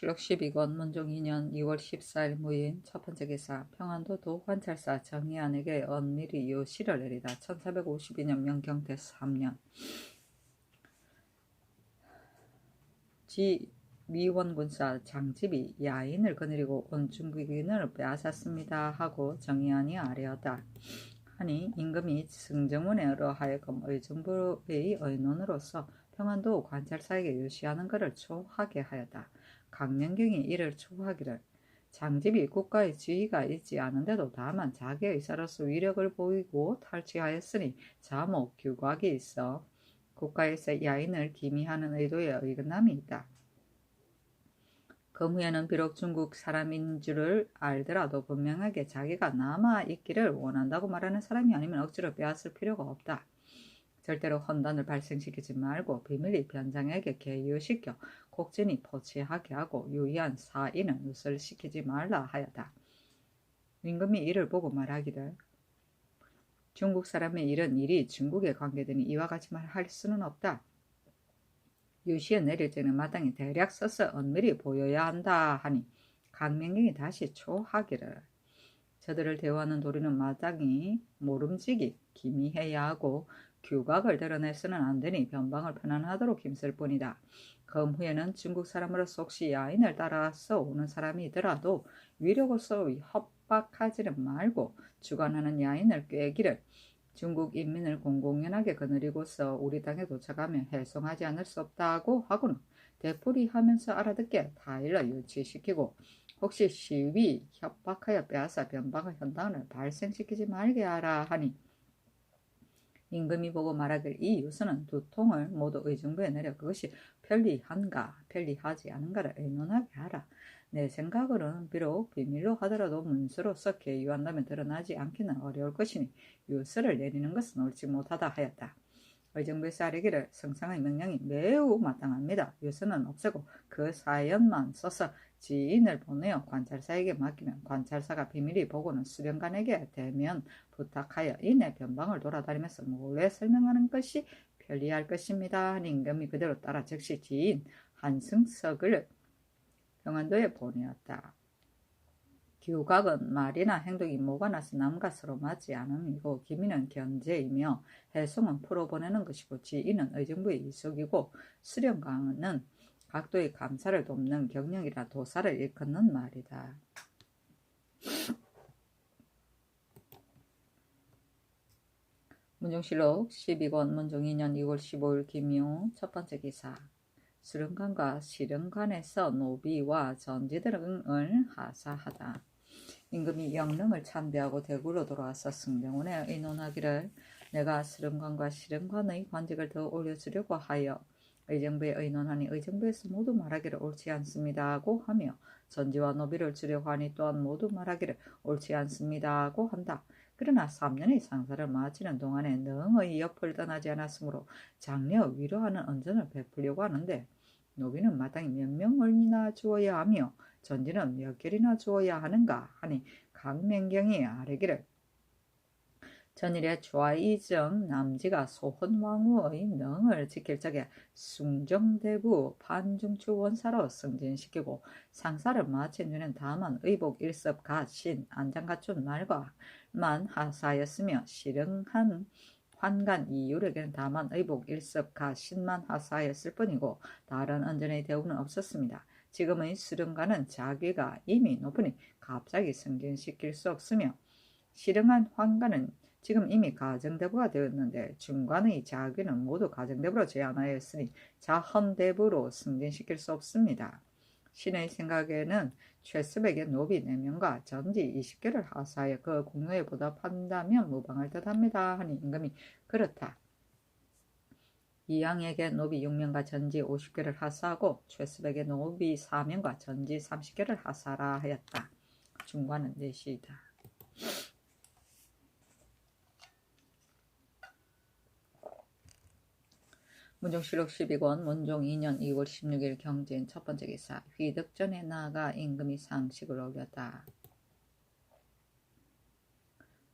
실록 12권 문종 2년 2월 14일 무인 첫 번째 기사 평안도 도관찰사 정의안에게 은밀히 요시를 내리다. 1452년 명경태 3년 지 미원군사 장집이 야인을 거느리고 온 중국인을 빼앗았습니다 하고 정의안이 아뢰었다 하니 임금이 승정원으로 하여금 의정부의 의논으로서 평안도 관찰사에게 요시하는 것을 초하게 하였다. 강명경이 이를 초하기를 장집이 국가의 지위가 있지 않은데도 다만 자기의 의사로서 위력을 보이고 탈취하였으니 자목 규곽이 있어 국가에서 야인을 기미하는 의도에 의근함이 있다. 금후에는 비록 중국 사람인 줄을 알더라도 분명하게 자기가 남아있기를 원한다고 말하는 사람이 아니면 억지로 빼앗을 필요가 없다. 절대로 혼란을 발생시키지 말고 비밀리 변장에게 계유시켜 곡진히 포치하게 하고 유의한 사인은 누설시키지 말라 하였다. 임금이 이를 보고 말하기를 중국 사람의 일은 일이 중국에 관계되니 이와 같이 말할 수는 없다. 유시에 내릴 때는 마땅히 대략 써서 은밀히 보여야 한다 하니 강명경이 다시 초하기를 저들을 대우하는 도리는 마땅히 모름지기 기미해야 하고 규각을 드러내서는 안 되니 변방을 편안하도록 힘쓸 뿐이다. 금후에는 중국 사람으로 혹시 야인을 따라서 오는 사람이더라도 위력으로서 협박하지는 말고 주관하는 야인을 꾀기를 중국 인민을 공공연하게 거느리고서 우리 땅에 도착하면 해송하지 않을 수 없다고 하고는 되풀이하면서 알아듣게 타일러 유치시키고 혹시 시위 협박하여 빼앗아 변방의 현상을 발생시키지 말게 하라 하니 임금이 보고 말하길 이 유서는 두 통을 모두 의정부에 내려 그것이 편리한가 편리하지 않은가를 의논하게 하라. 내 생각으로는 비록 비밀로 하더라도 문서로서 계유한다면 드러나지 않기는 어려울 것이니 유서를 내리는 것은 옳지 못하다 하였다. 의정부에서 아뢰기를 성상의 명령이 매우 마땅합니다. 유서는 없애고 그 사연만 써서 지인을 보내어 관찰사에게 맡기면 관찰사가 비밀히 보고는 수령관에게 대면 부탁하여 이내 변방을 돌아다니면서 몰래 설명하는 것이 편리할 것입니다. 하니 임금이 그대로 따라 즉시 지인 한승석을 평안도에 보내었다. 규각은 말이나 행동이 모관나서 남과 서로 맞지 않음이고 기미는 견제이며 해송은 풀어보내는 것이고 지인은 의정부의 이속이고 수령관은 각도의 감사를 돕는 경영이라 도사를 일컫는 말이다. 문종실록 12권 문종 2년 2월 15일 김용 첫 번째 기사 수령관과 시령관에서 노비와 전지들을 하사하다. 임금이 영릉을 참배하고 대구로 돌아와서 승정원에 의논하기를 내가 수령관과 시령관의 관직을 더 올려주려고 하여 의정부에 의논하니 의정부에서 모두 말하기를 옳지 않습니다고 하며 전지와 노비를 주려고 하니 또한 모두 말하기를 옳지 않습니다고 한다. 그러나 3년의 상사를 마치는 동안에 능의 옆을 떠나지 않았으므로 장려 위로하는恩전을 베풀려고 하는데 노비는 마땅히 몇 명을이나 주어야 하며 전지는 몇 개이나 주어야 하는가 하니 강명경이 아뢰기를 전일에 좌이정 남지가 소헌왕후의 명을 지킬 적에 숭정대부 반중추 원사로 승진시키고 상사를 마친 후에는 다만 의복 일섭 가신 안장 갖춘 말과만 하사하였으며 실행한 환관 이율에게는 다만 의복 일섭 가신만 하사하였을 뿐이고 다른恩전의 대우는 없었습니다. 지금의 수령관은 자기가 이미 높으니 갑자기 승진시킬 수 없으며 실행한 환관은 지금 이미 가정대부가 되었는데 중관의 자귀는 모두 가정대부로 제한하였으니 자헌대부로 승진시킬 수 없습니다. 신의 생각에는 최습에게 노비 4명과 전지 20개를 하사하여 그 공로에 보답한다면 무방할 듯합니다. 하니 임금이 그렇다. 이양에게 노비 6명과 전지 50개를 하사하고 최습에게 노비 4명과 전지 30개를 하사하라 하였다. 중관은 넷이다. 문종실록 12권 문종 2년 2월 16일 경진 첫 번째 기사 휘득전에 나아가 임금이 상식을 어겼다.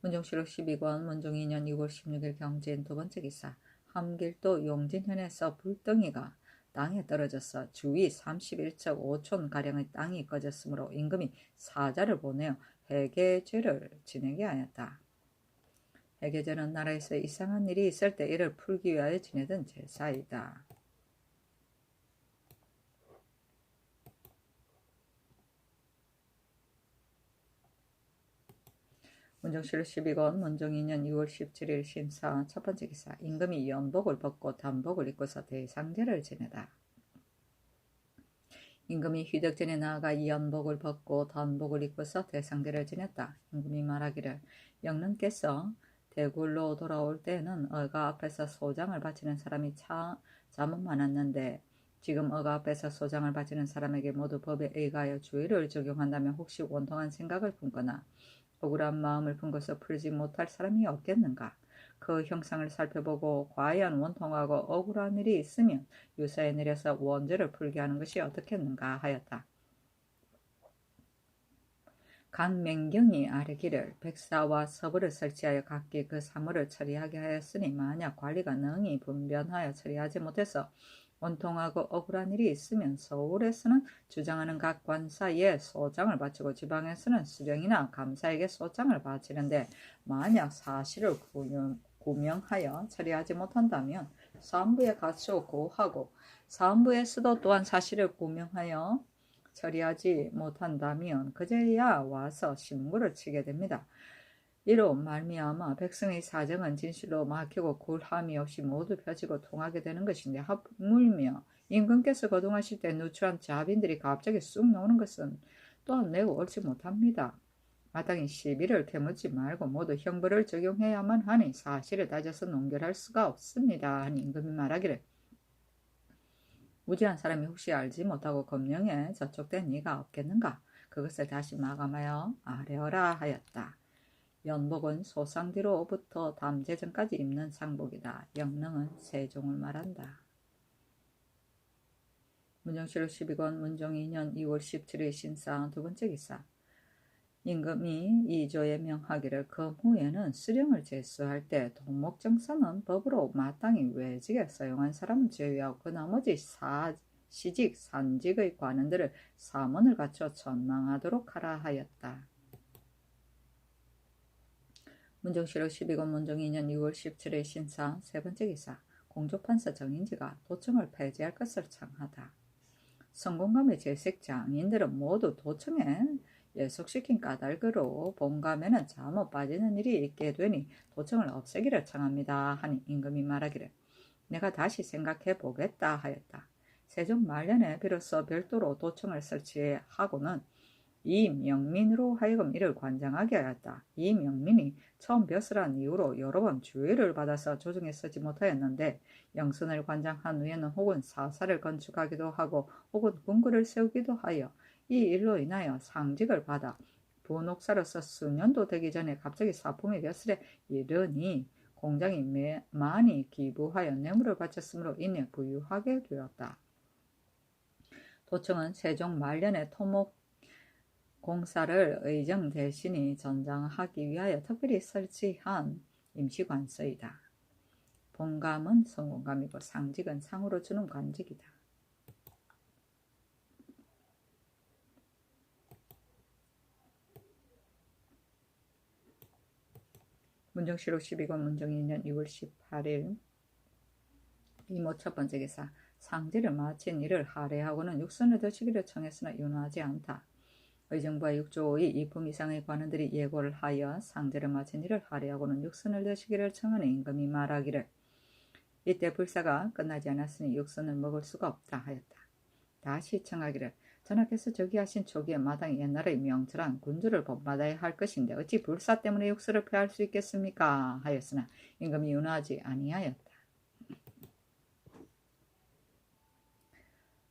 문종실록 12권 문종 2년 2월 16일 경진 두 번째 기사 함길도 용진현에서 불덩이가 땅에 떨어져서 주위 31.5촌가량의 땅이 꺼졌으므로 임금이 사자를 보내어 회개죄를 지내게 하였다. 회개죄는 나라에서 이상한 일이 있을 때 이를 풀기 위하여 지내던 제사이다. 문정실 12권 문정 2년 2월 17일 심사 첫 번째 기사. 임금이 연복을 벗고 단복을 입고서 대상제를 지내다. 임금이 휴덕전에 나아가 연복을 벗고 단복을 입고서 대상제를 지냈다. 임금이 말하기를 영릉께서 대굴로 돌아올 때에는 어가 앞에서 소장을 바치는 사람이 잠은 많았는데 지금 어가 앞에서 소장을 바치는 사람에게 모두 법에 의하여 주의를 적용한다면 혹시 원통한 생각을 품거나 억울한 마음을 품고서 풀지 못할 사람이 없겠는가? 그 형상을 살펴보고 과연 원통하고 억울한 일이 있으면 유사에 내려서 원죄를 풀게 하는 것이 어떻겠는가 하였다. 강맹경이 아뢰기를 백사와 서부를 설치하여 각기 그 사무를 처리하게 하였으니 만약 관리가 능히 분변하여 처리하지 못해서 원통하고 억울한 일이 있으면 서울에서는 주장하는 각 관사에 소장을 바치고 지방에서는 수령이나 감사에게 소장을 바치는데 만약 사실을 구명하여 처리하지 못한다면 사헌부에 가서 고하고 사헌부에서도 또한 사실을 구명하여 처리하지 못한다면 그제야 와서 신고를 치게 됩니다. 이로 말미암아 백성의 사정은 진실로 막히고 굴함이 없이 모두 펴지고 통하게 되는 것인데 하물며 임금께서 거동하실 때 누추한 자빈들이 갑자기 쑥 나오는 것은 또한 매우 옳지 못합니다. 마땅히 시비를 캐묻지 말고 모두 형벌을 적용해야만 하니 사실을 따져서 논결할 수가 없습니다. 하니 임금이 말하기를 무지한 사람이 혹시 알지 못하고 검령에 저촉된 이가 없겠는가? 그것을 다시 마감하여 아뢰어라 하였다. 연복은 소상 뒤로부터 담제전까지 입는 상복이다. 영릉은 세종을 말한다. 문정실록 12권 문정 2년 2월 17일 신사 두 번째 기사. 임금이 이조에 명하기를 그 후에는 수령을 제수할 때 동목정사는 법으로 마땅히 외직에 사용한 사람을 제외하고 그 나머지 시직, 산직의 관원들을 사문을 갖춰 전망하도록 하라 하였다. 문정실록 12권 문정 2년 2월 17일 신사 세 번째 기사. 공조판사 정인지가 도청을 폐지할 것을 청하다. 성공감의 재색 장인들은 모두 도청에 예속시킨 까닭으로 본감에는 잘못 빠지는 일이 있게 되니 도청을 없애기를 청합니다. 하니 임금이 말하기를 내가 다시 생각해 보겠다 하였다. 세종 말년에 비로소 별도로 도청을 설치하고는 이명민으로 하여금 이를 관장하게 하였다. 이명민이 처음 벼슬한 이후로 여러 번 주의를 받아서 조정에 서지 못하였는데 영선을 관장한 후에는 혹은 사사를 건축하기도 하고 혹은 궁궐을 세우기도 하여 이 일로 인하여 상직을 받아 부녹사로서 수년도 되기 전에 갑자기 사품이 벼슬에 이르니 공장이 많이 기부하여 뇌물을 바쳤으므로 인해 부유하게 되었다. 도청은 세종 말년에 토목 공사를 의정 대신이 전장하기 위하여 특별히 설치한 임시관서이다. 본감은 성공감이고 상직은 상으로 주는 관직이다. 문정실록 12권 문정 2년 2월 18일 이모 첫 번째 기사. 상제를 마친 이를 할애하고는 육선을 드시기를 청했으나 윤호하지 않다. 의정부와 육조의 2품 이상의 관원들이 예고를 하여 상제를 마친 이를 할애하고는 육선을 드시기를 청하는 임금이 말하기를 이때 불사가 끝나지 않았으니 육선을 먹을 수가 없다 하였다. 다시 청하기를 전하께서 저기하신 초기에 마땅히 옛날의 명철한 군주를 본받아야 할 것인데 어찌 불사 때문에 육선을 폐할 수 있겠습니까? 하였으나 임금이 윤호하지 아니하였다.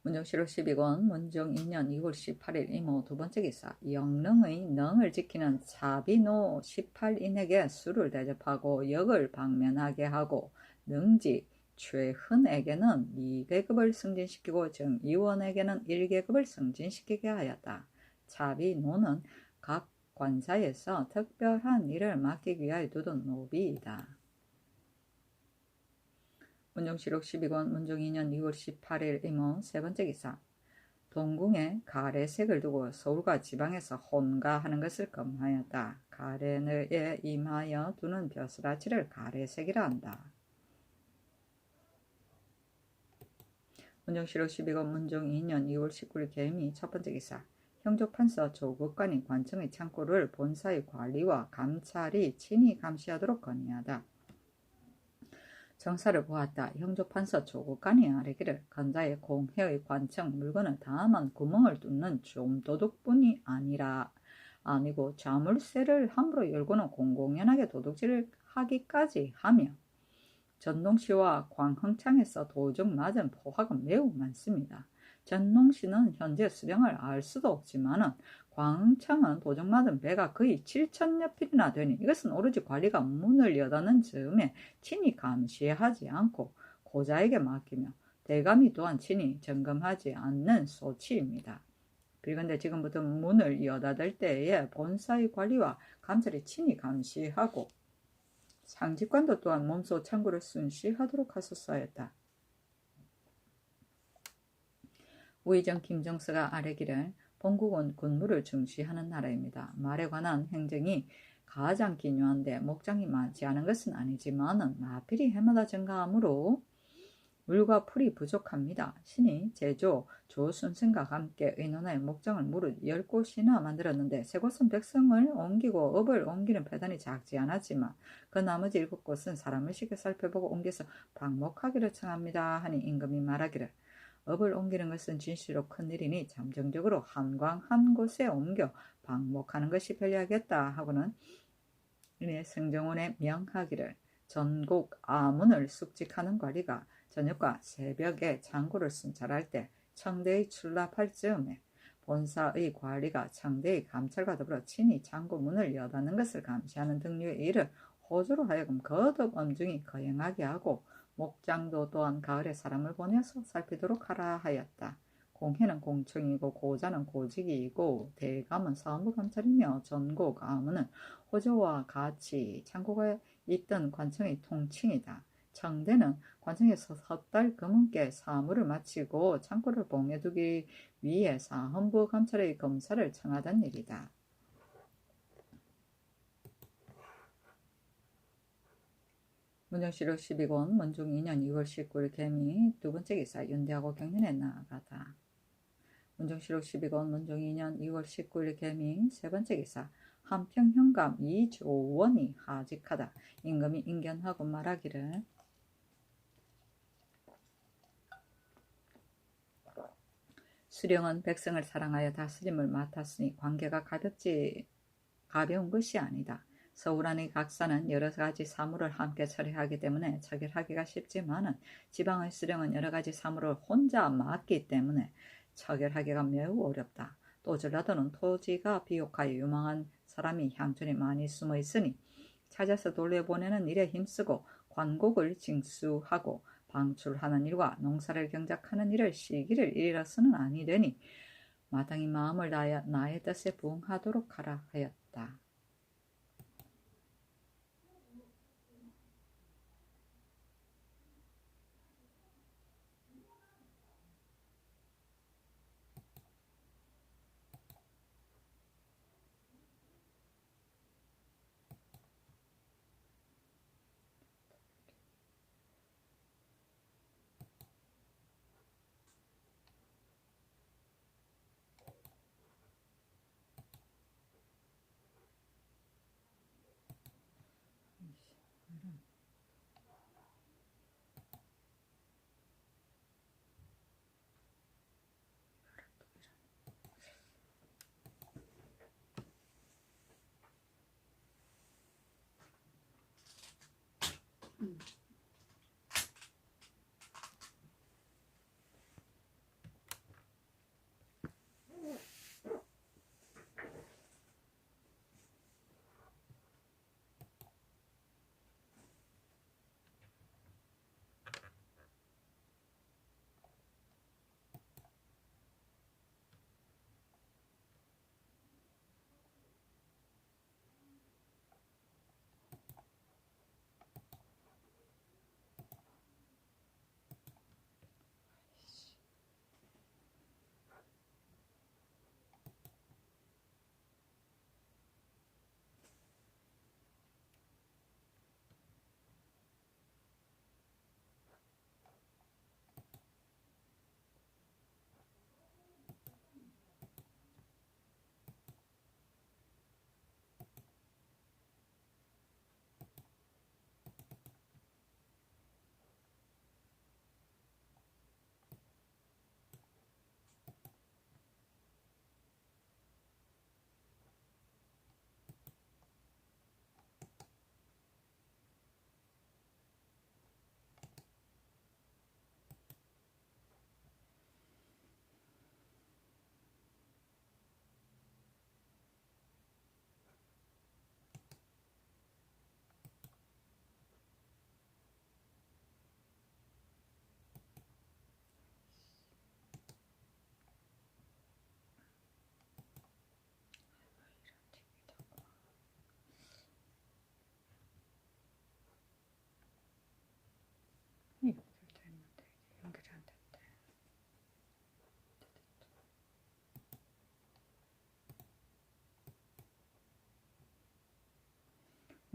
문정실록 12권 문정 2년 2월 18일 이모 두 번째 기사. 영릉의 능을 지키는 차비노 18인에게 술을 대접하고 역을 방면하게 하고 능직 최흔에게는 2계급을 승진시키고 정의원에게는 1계급을 승진시키게 하였다. 차비노는 각 관사에서 특별한 일을 맡기기 위하여 두던 노비이다. 문정시록 12권 문종 2년 2월 18일 임원 세 번째 기사. 동궁에 가래색을 두고 서울과 지방에서 혼가하는 것을 금하였다. 가래에 임하여 두는 벼슬아치를 가래색이라 한다. 문정시록 12권 문종 2년 2월 19일 개미 첫 번째 기사. 형조판서 조국관이 관청의 창고를 본사의 관리와 감찰이 친히 감시하도록 건의하다. 정사를 보았다. 형조판서 조국관이 아뢰기를 건자의 공회의 관청 물건을 다만 구멍을 뚫는 좀도둑뿐이 아니고 자물쇠를 함부로 열고는 공공연하게 도둑질을 하기까지 하며 전농시와 광흥창에서 도적 맞은 포학은 매우 많습니다. 전농시는 현재 수령을 알 수도 없지만은 광흥창은 도적 맞은 배가 거의 7천여 필이나 되니 이것은 오로지 관리가 문을 여닫는 즈음에 친히 감시하지 않고 고자에게 맡기며 대감이 또한 친히 점검하지 않는 소치입니다. 그런데 지금부터 문을 여닫을 때에 본사의 관리와 감찰이 친히 감시하고 상직관도 또한 몸소 창고를 순시하도록 하소서하였다. 우의정 김정서가 아뢰기를 본국은 군무를 중시하는 나라입니다. 말에 관한 행정이 가장 기묘한데 목장이 많지 않은 것은 아니지만 나필이 해마다 증가하므로 물과 풀이 부족합니다. 신이 제조 조순생과 함께 의논하여 목장을 무릇 10곳이나 만들었는데 세 곳은 백성을 옮기고 업을 옮기는 배단이 작지 않았지만 그 나머지 7곳은 사람을 시켜 살펴보고 옮겨서 방목하기를 청합니다 하니 임금이 말하기를 업을 옮기는 것은 진실로 큰일이니 잠정적으로 한광 한 곳에 옮겨 방목하는 것이 편리하겠다 하고는 이내 승정원에 명하기를 전국 아문을 숙직하는 관리가 저녁과 새벽에 장구를 순찰할 때 청대의 출납할 즈음에 본사의 관리가 청대의 감찰과 더불어 친히 장구 문을 여닫는 것을 감시하는 등류의 일을 호조로 하여금 거듭 엄중히 거행하게 하고 목장도 또한 가을에 사람을 보내서 살피도록 하라 하였다. 공회는 공청이고 고자는 고직이고 대감은 사무감찰이며 전국 아문은 호조와 같이 창고가 있던 관청의 통칭이다. 청대는 관청에서 섣달 금은께 사무를 마치고 창고를 봉해두기 위해 사헌부 감찰의 검사를 청하던 일이다. 문정시록 12권 문종 2년 2월 19일 개미 두 번째 기사. 윤대하고 경연에 나아가다. 문정시록 12권 문종 2년 2월 19일 개미 세 번째 기사. 한평 현감 이조원이 하직하다. 임금이 인견하고 말하기를 수령은 백성을 사랑하여 다스림을 맡았으니 관계가 가벼운 것이 아니다. 서울 안의 각사는 여러 가지 사무를 함께 처리하기 때문에 처결하기가 쉽지만은 지방의 수령은 여러 가지 사무를 혼자 맡기 때문에 처결하기가 매우 어렵다. 또 전라도는 토지가 비옥하여 유망한 사람이 향촌에 많이 숨어 있으니 찾아서 돌려보내는 일에 힘쓰고 관곡을 징수하고 방출하는 일과 농사를 경작하는 일을 시기를 이르러서는 아니 되니 마땅히 마음을 다하여 나의 뜻에 부응하도록 하라 하였다.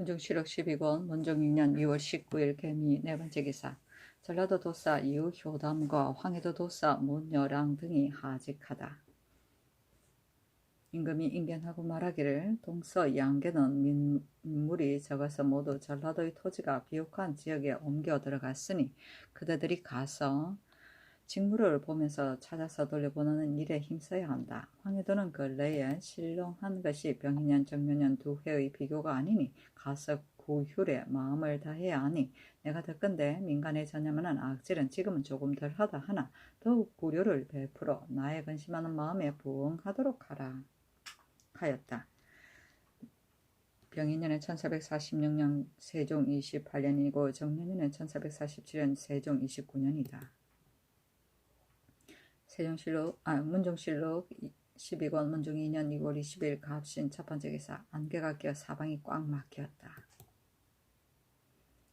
문중실록 12권 문종 6년 2월 19일 개미 네 번째 기사. 전라도 도사 이후 효담과 황해도 도사 문여랑 등이 하직하다. 임금이 인견하고 말하기를 동서 양계는 민물이 적어서 모두 전라도의 토지가 비옥한 지역에 옮겨 들어갔으니 그대들이 가서 직무를 보면서 찾아서 돌려보내는 일에 힘써야 한다. 황해도는 근래에 실롱한 것이 병인년 정묘년 두 해의 비교가 아니니 가서 구휼에 마음을 다해야 하니 내가 듣건대 민간에 전념하는 악질은 지금은 조금 덜하다 하나 더욱 구려를 베풀어 나의 근심하는 마음에 부응하도록 하였다. 병인년은 1446년 세종 28년이고 정묘년은 1447년 세종 29년이다. 문종실록 12권 문종 2년 2월 20일 갑신 첫 번째 기사. 안개가 껴 사방이 꽉 막혔다.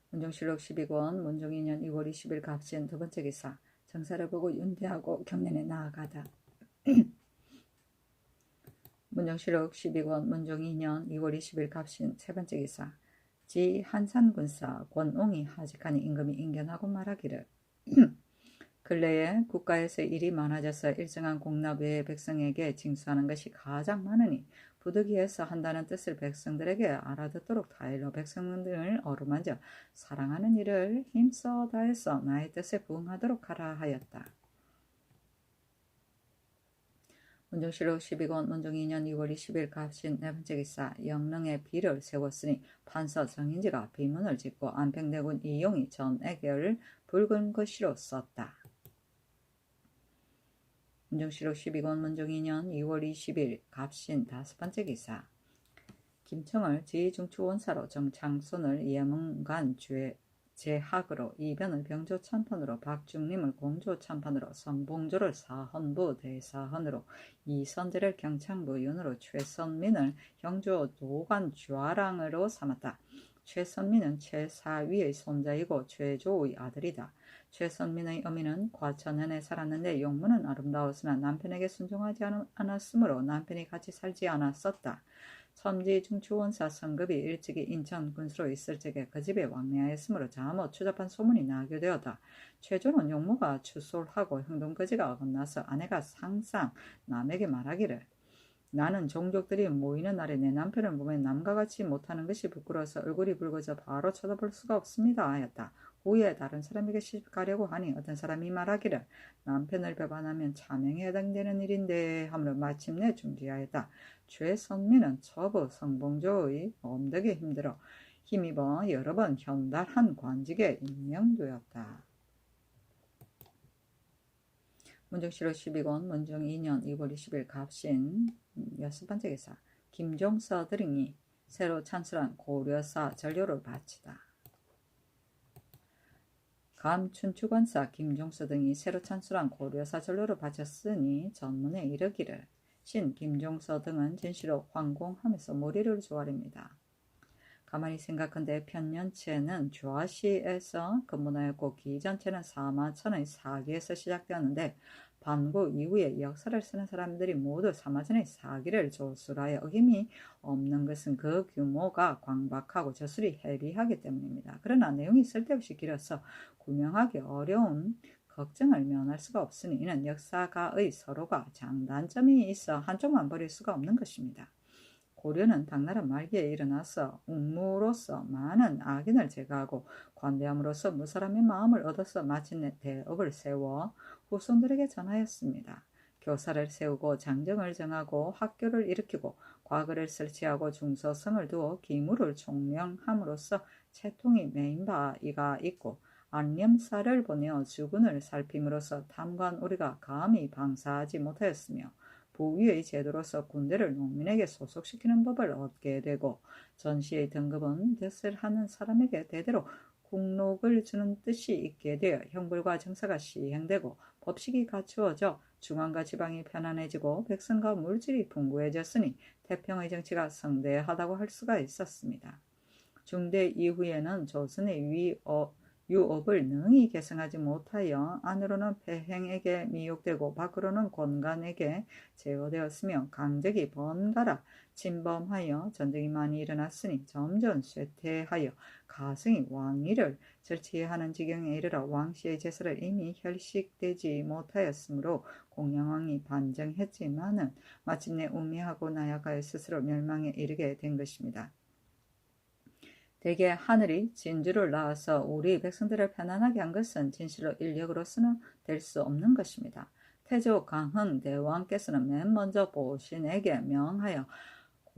문종실록 12권 문종 2년 2월 20일 갑신 두 번째 기사. 정사를 보고 윤대하고 경련에 나아가다. 문종실록 12권 문종 2년 2월 20일 갑신 세 번째 기사. 지 한산군사 권옹이 하직하니 임금이 인견하고 말하기를 근래에 국가에서 일이 많아져서 일정한 공납 외에 백성에게 징수하는 것이 가장 많으니 부득이해서 한다는 뜻을 백성들에게 알아듣도록 다일로 백성들을 어루만져 사랑하는 일을 힘써 다해서 나의 뜻에 부응하도록 하라 하였다. 문종실록 12권 문종 2년 2월 20일 갑신 네 번째 기사. 영릉에 비를 세웠으니 판서 정인지가 비문을 짓고 안평대군 이용이 전애결을 붉은 글씨로 썼다. 문종실록 12권 문종 2년 2월 20일 갑신 다섯 번째 기사. 김청을 지중추원사로 정창손을 예문관 제학으로 이변을 병조참판으로 박중림을 공조참판으로 성봉조를 사헌부 대사헌으로 이선재를 경창부 윤으로 최선민을 형조 도관좌랑으로 삼았다. 최선민은 최사위의 손자이고 최조의 아들이다. 최선민의 어미는 과천현에 살았는데 용모는 아름다웠으나 남편에게 순종하지 않았으므로 남편이 같이 살지 않았었다. 첨지 중추원사 성급이 일찍이 인천 군수로 있을 적에 그 집에 왕래하였으므로 잘못 추잡한 소문이 나게 되었다. 최조는 용모가 추솔하고 행동거지가 어긋나서 아내가 항상 남에게 말하기를 나는 종족들이 모이는 날에 내 남편을 보면 남과 같이 못하는 것이 부끄러워서 얼굴이 붉어져 바로 쳐다볼 수가 없습니다 하였다. 후에 다른 사람에게 시집가려고 하니 어떤 사람이 말하기를 남편을 배반하면 차명에 해당되는 일인데 하므로 마침내 중지하였다. 최선민은 처부 성봉조의 엄덕에 힘입어 여러 번 현달한 관직에 임명되었다. 문종실록 12권 문종 2년 2월 20일 갑신 여섯 번째 기사. 김종서 등이 새로 찬술한 고려사 전료를 바치다. 감춘추관사 김종서 등이 새로 찬술한 고려사 전료를 바쳤으니 전문에 이르기를 신 김종서 등은 진시록 황공하면서 머리를 조아립니다. 가만히 생각한데 편년체는 좌시에서 근무하였고 기전체는 사마천의 사기에서 시작되었는데 반고 이후에 역사를 쓰는 사람들이 모두 사마천의 사기를 조술하여 어김이 없는 것은 그 규모가 광박하고 저술이 헤비하기 때문입니다. 그러나 내용이 쓸데없이 길어서 구명하기 어려운 걱정을 면할 수가 없으니 이는 역사가의 서로가 장단점이 있어 한쪽만 버릴 수가 없는 것입니다. 고려는 당나라 말기에 일어나서 웅무로서 많은 악인을 제거하고 관대함으로써 무사람의 마음을 얻어서 마침내 대업을 세워 후손들에게 전하였습니다. 교사를 세우고 장정을 정하고 학교를 일으키고 과거를 설치하고 중서성을 두어 기물을 총명함으로써 채통이 메인 바가 있고 안념사를 보내어 주군을 살핌으로써 탐관 우리가 감히 방사하지 못하였으며 부위의 제도로서 군대를 농민에게 소속시키는 법을 얻게 되고 전시의 등급은 뜻을 하는 사람에게 대대로 국록을 주는 뜻이 있게 되어 형벌과 정사가 시행되고 법식이 갖추어져 중앙과 지방이 편안해지고 백성과 물질이 풍부해졌으니 태평의 정치가 성대하다고 할 수가 있었습니다. 중대 이후에는 조선의 유업을 능히 계승하지 못하여 안으로는 폐행에게 미혹되고 밖으로는 권간에게 제어되었으며 강적이 번갈아 침범하여 전쟁이 많이 일어났으니 점점 쇠퇴하여 가승이 왕위를 절취하는 지경에 이르러 왕씨의 제사를 이미 혈식되지 못하였으므로 공양왕이 반정했지만은 마침내 우매하고 나약하여 스스로 멸망에 이르게 된 것입니다. 대개 하늘이 진주를 낳아서 우리 백성들을 편안하게 한 것은 진실로 인력으로서는 될 수 없는 것입니다. 태조 강흥 대왕께서는 맨 먼저 보신에게 명하여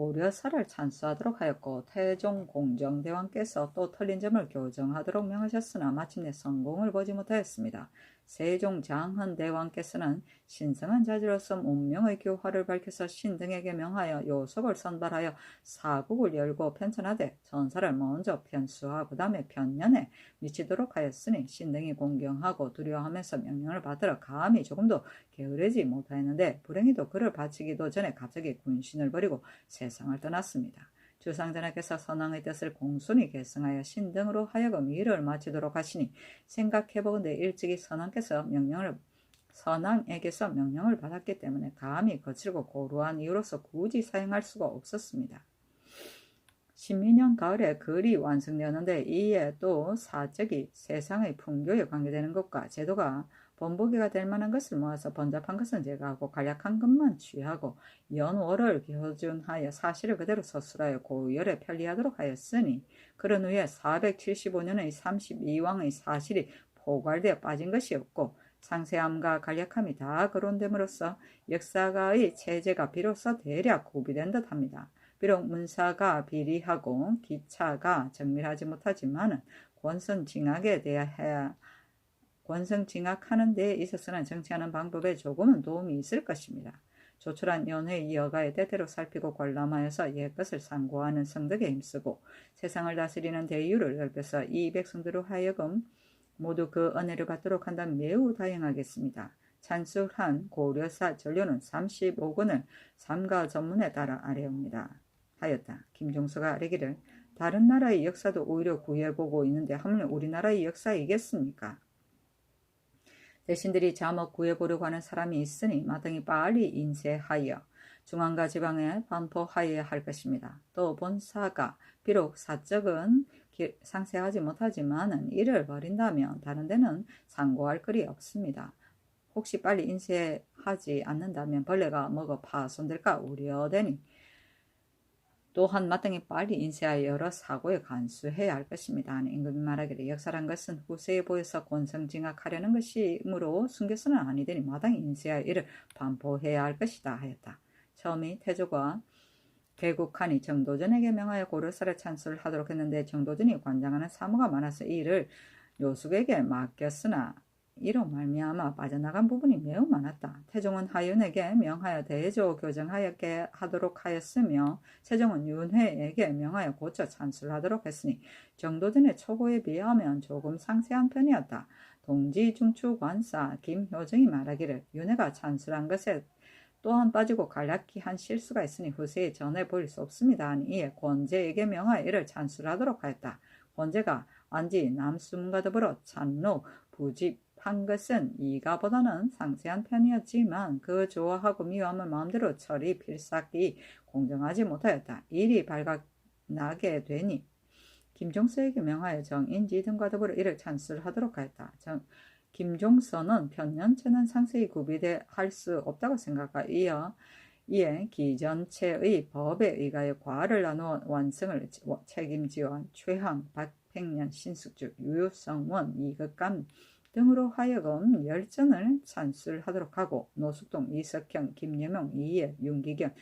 고려사를 찬수하도록 하였고 태종 공정대왕께서 또 틀린 점을 교정하도록 명하셨으나 마침내 성공을 보지 못하였습니다. 세종 장헌대왕께서는 신성한 자제로서 문명의 교화를 밝혀서 신등에게 명하여 요속을 선발하여 사국을 열고 편찬하되 전사를 먼저 편수하고 그 다음에 편년에 미치도록 하였으니 신등이 공경하고 두려워하면서 명령을 받들어 감히 조금도 게으르지 못하였는데 불행히도 그를 바치기도 전에 갑자기 군신을 버리고 세상을 떠났습니다. 주상전하께서 선왕의 뜻을 공손히 계승하여 신등으로 하여금 일을 마치도록 하시니 생각해보건대 일찍이 선왕에게서 명령을 받았기 때문에 감히 거칠고 고루한 이유로서 굳이 사용할 수가 없었습니다. 신민년 가을에 글이 완성되었는데 이에 또 사적이 세상의 풍교에 관계되는 것과 제도가 본보기가 될 만한 것을 모아서 번잡한 것은 제거하고 간략한 것만 취하고 연월을 교준하여 사실을 그대로 서술하여 고열에 편리하도록 하였으니 그런 후에 475년의 32왕의 사실이 포괄되어 빠진 것이 없고 상세함과 간략함이 다 거론됨으로써 역사가의 체제가 비로소 대략 구비된 듯합니다. 비록 문사가 비리하고 기차가 정밀하지 못하지만은 권성징악하는 데 있어서는 정치하는 방법에 조금은 도움이 있을 것입니다. 조촐한 연회의 여가에 때때로 살피고 관람하여서 옛것을 상고하는 성덕에 힘쓰고 세상을 다스리는 대의유를 넓혀서 이 백성들로 하여금 모두 그 은혜를 받도록 한다면 매우 다행하겠습니다. 찬술한 고려사 전료는 35권을 삼가 전문에 따라 아래옵니다. 하였다. 김종서가 아뢰기를 다른 나라의 역사도 오히려 구해보고 있는데 하물며 우리나라의 역사이겠습니까? 대신들이 자목 구해보려고 하는 사람이 있으니 마땅히 빨리 인쇄하여 중앙과 지방에 반포하여야 할 것입니다. 또 본사가 비록 사적은 상세하지 못하지만 이를 버린다면 다른 데는 상고할 거리 없습니다. 혹시 빨리 인쇄하지 않는다면 벌레가 먹어 파손될까 우려되니 또한 마땅히 빨리 인쇄하여 여러 사고에 간수해야 할 것입니다. 임금이 말하기를 역사란 것은 후세에 보여서 권성징악하려는 것이므로 숨겨서는 아니 되니 마땅히 인쇄하여 이를 반포해야 할 것이다 하였다. 처음이 태조가 개국하니 정도전에게 명하여 고려사를 찬수를 하도록 했는데 정도전이 관장하는 사무가 많아서 이 일을 요숙에게 맡겼으나 이로 말미암아 빠져나간 부분이 매우 많았다. 태종은 하윤에게 명하여 대조 교정하게 하도록 하였으며 세종은 윤회에게 명하여 고쳐 찬술하도록 했으니 정도전의 초고에 비하면 조금 상세한 편이었다. 동지중추관사 김효정이 말하기를 윤회가 찬술한 것에 또한 빠지고 간략히 한 실수가 있으니 후세에 전해 보일 수 없습니다. 이에 권제에게 명하여 이를 찬술하도록 하였다. 권제가 안지 남수문과 더불어 찬로 부집한 것은 이가보다는 상세한 편이었지만 그 좋아하고 미워함을 마음대로 처리 필사기 공정하지 못하였다. 일이 발각나게 되니 김종서에게 명하여 정인지 등과 더불어 이를 찬술하도록 하였다. 김종서는 편년체는 상세히 구비할 수 없다고 생각하 이에 기전체의 법에 의하여 과를 나누어 완성을 책임지어 최항, 박팽년, 신숙주, 유성원, 이극감 등으로 하여금 열전을 찬술하도록 하고 노숙동, 이석형, 김여명, 이예, 윤기경,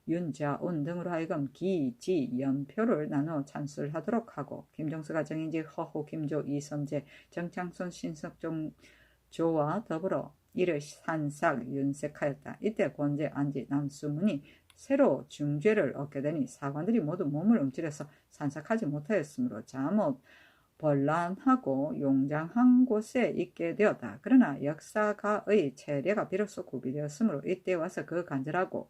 윤자운 등으로 하여금 기, 지, 연표를 나누어 찬술하도록 하고 김종서가 정인지, 허호, 김조, 이선재, 정창순, 신석종조와 더불어 이를 산삭 윤색하였다. 이때 권제, 안지, 남수문이 새로 중죄를 얻게 되니 사관들이 모두 몸을 움츠려서 산삭하지 못하였으므로 잠옷 번란하고 용장한 곳에 있게 되었다. 그러나 역사가의 체례가 비로소 구비되었으므로 이때 와서 그 간절하고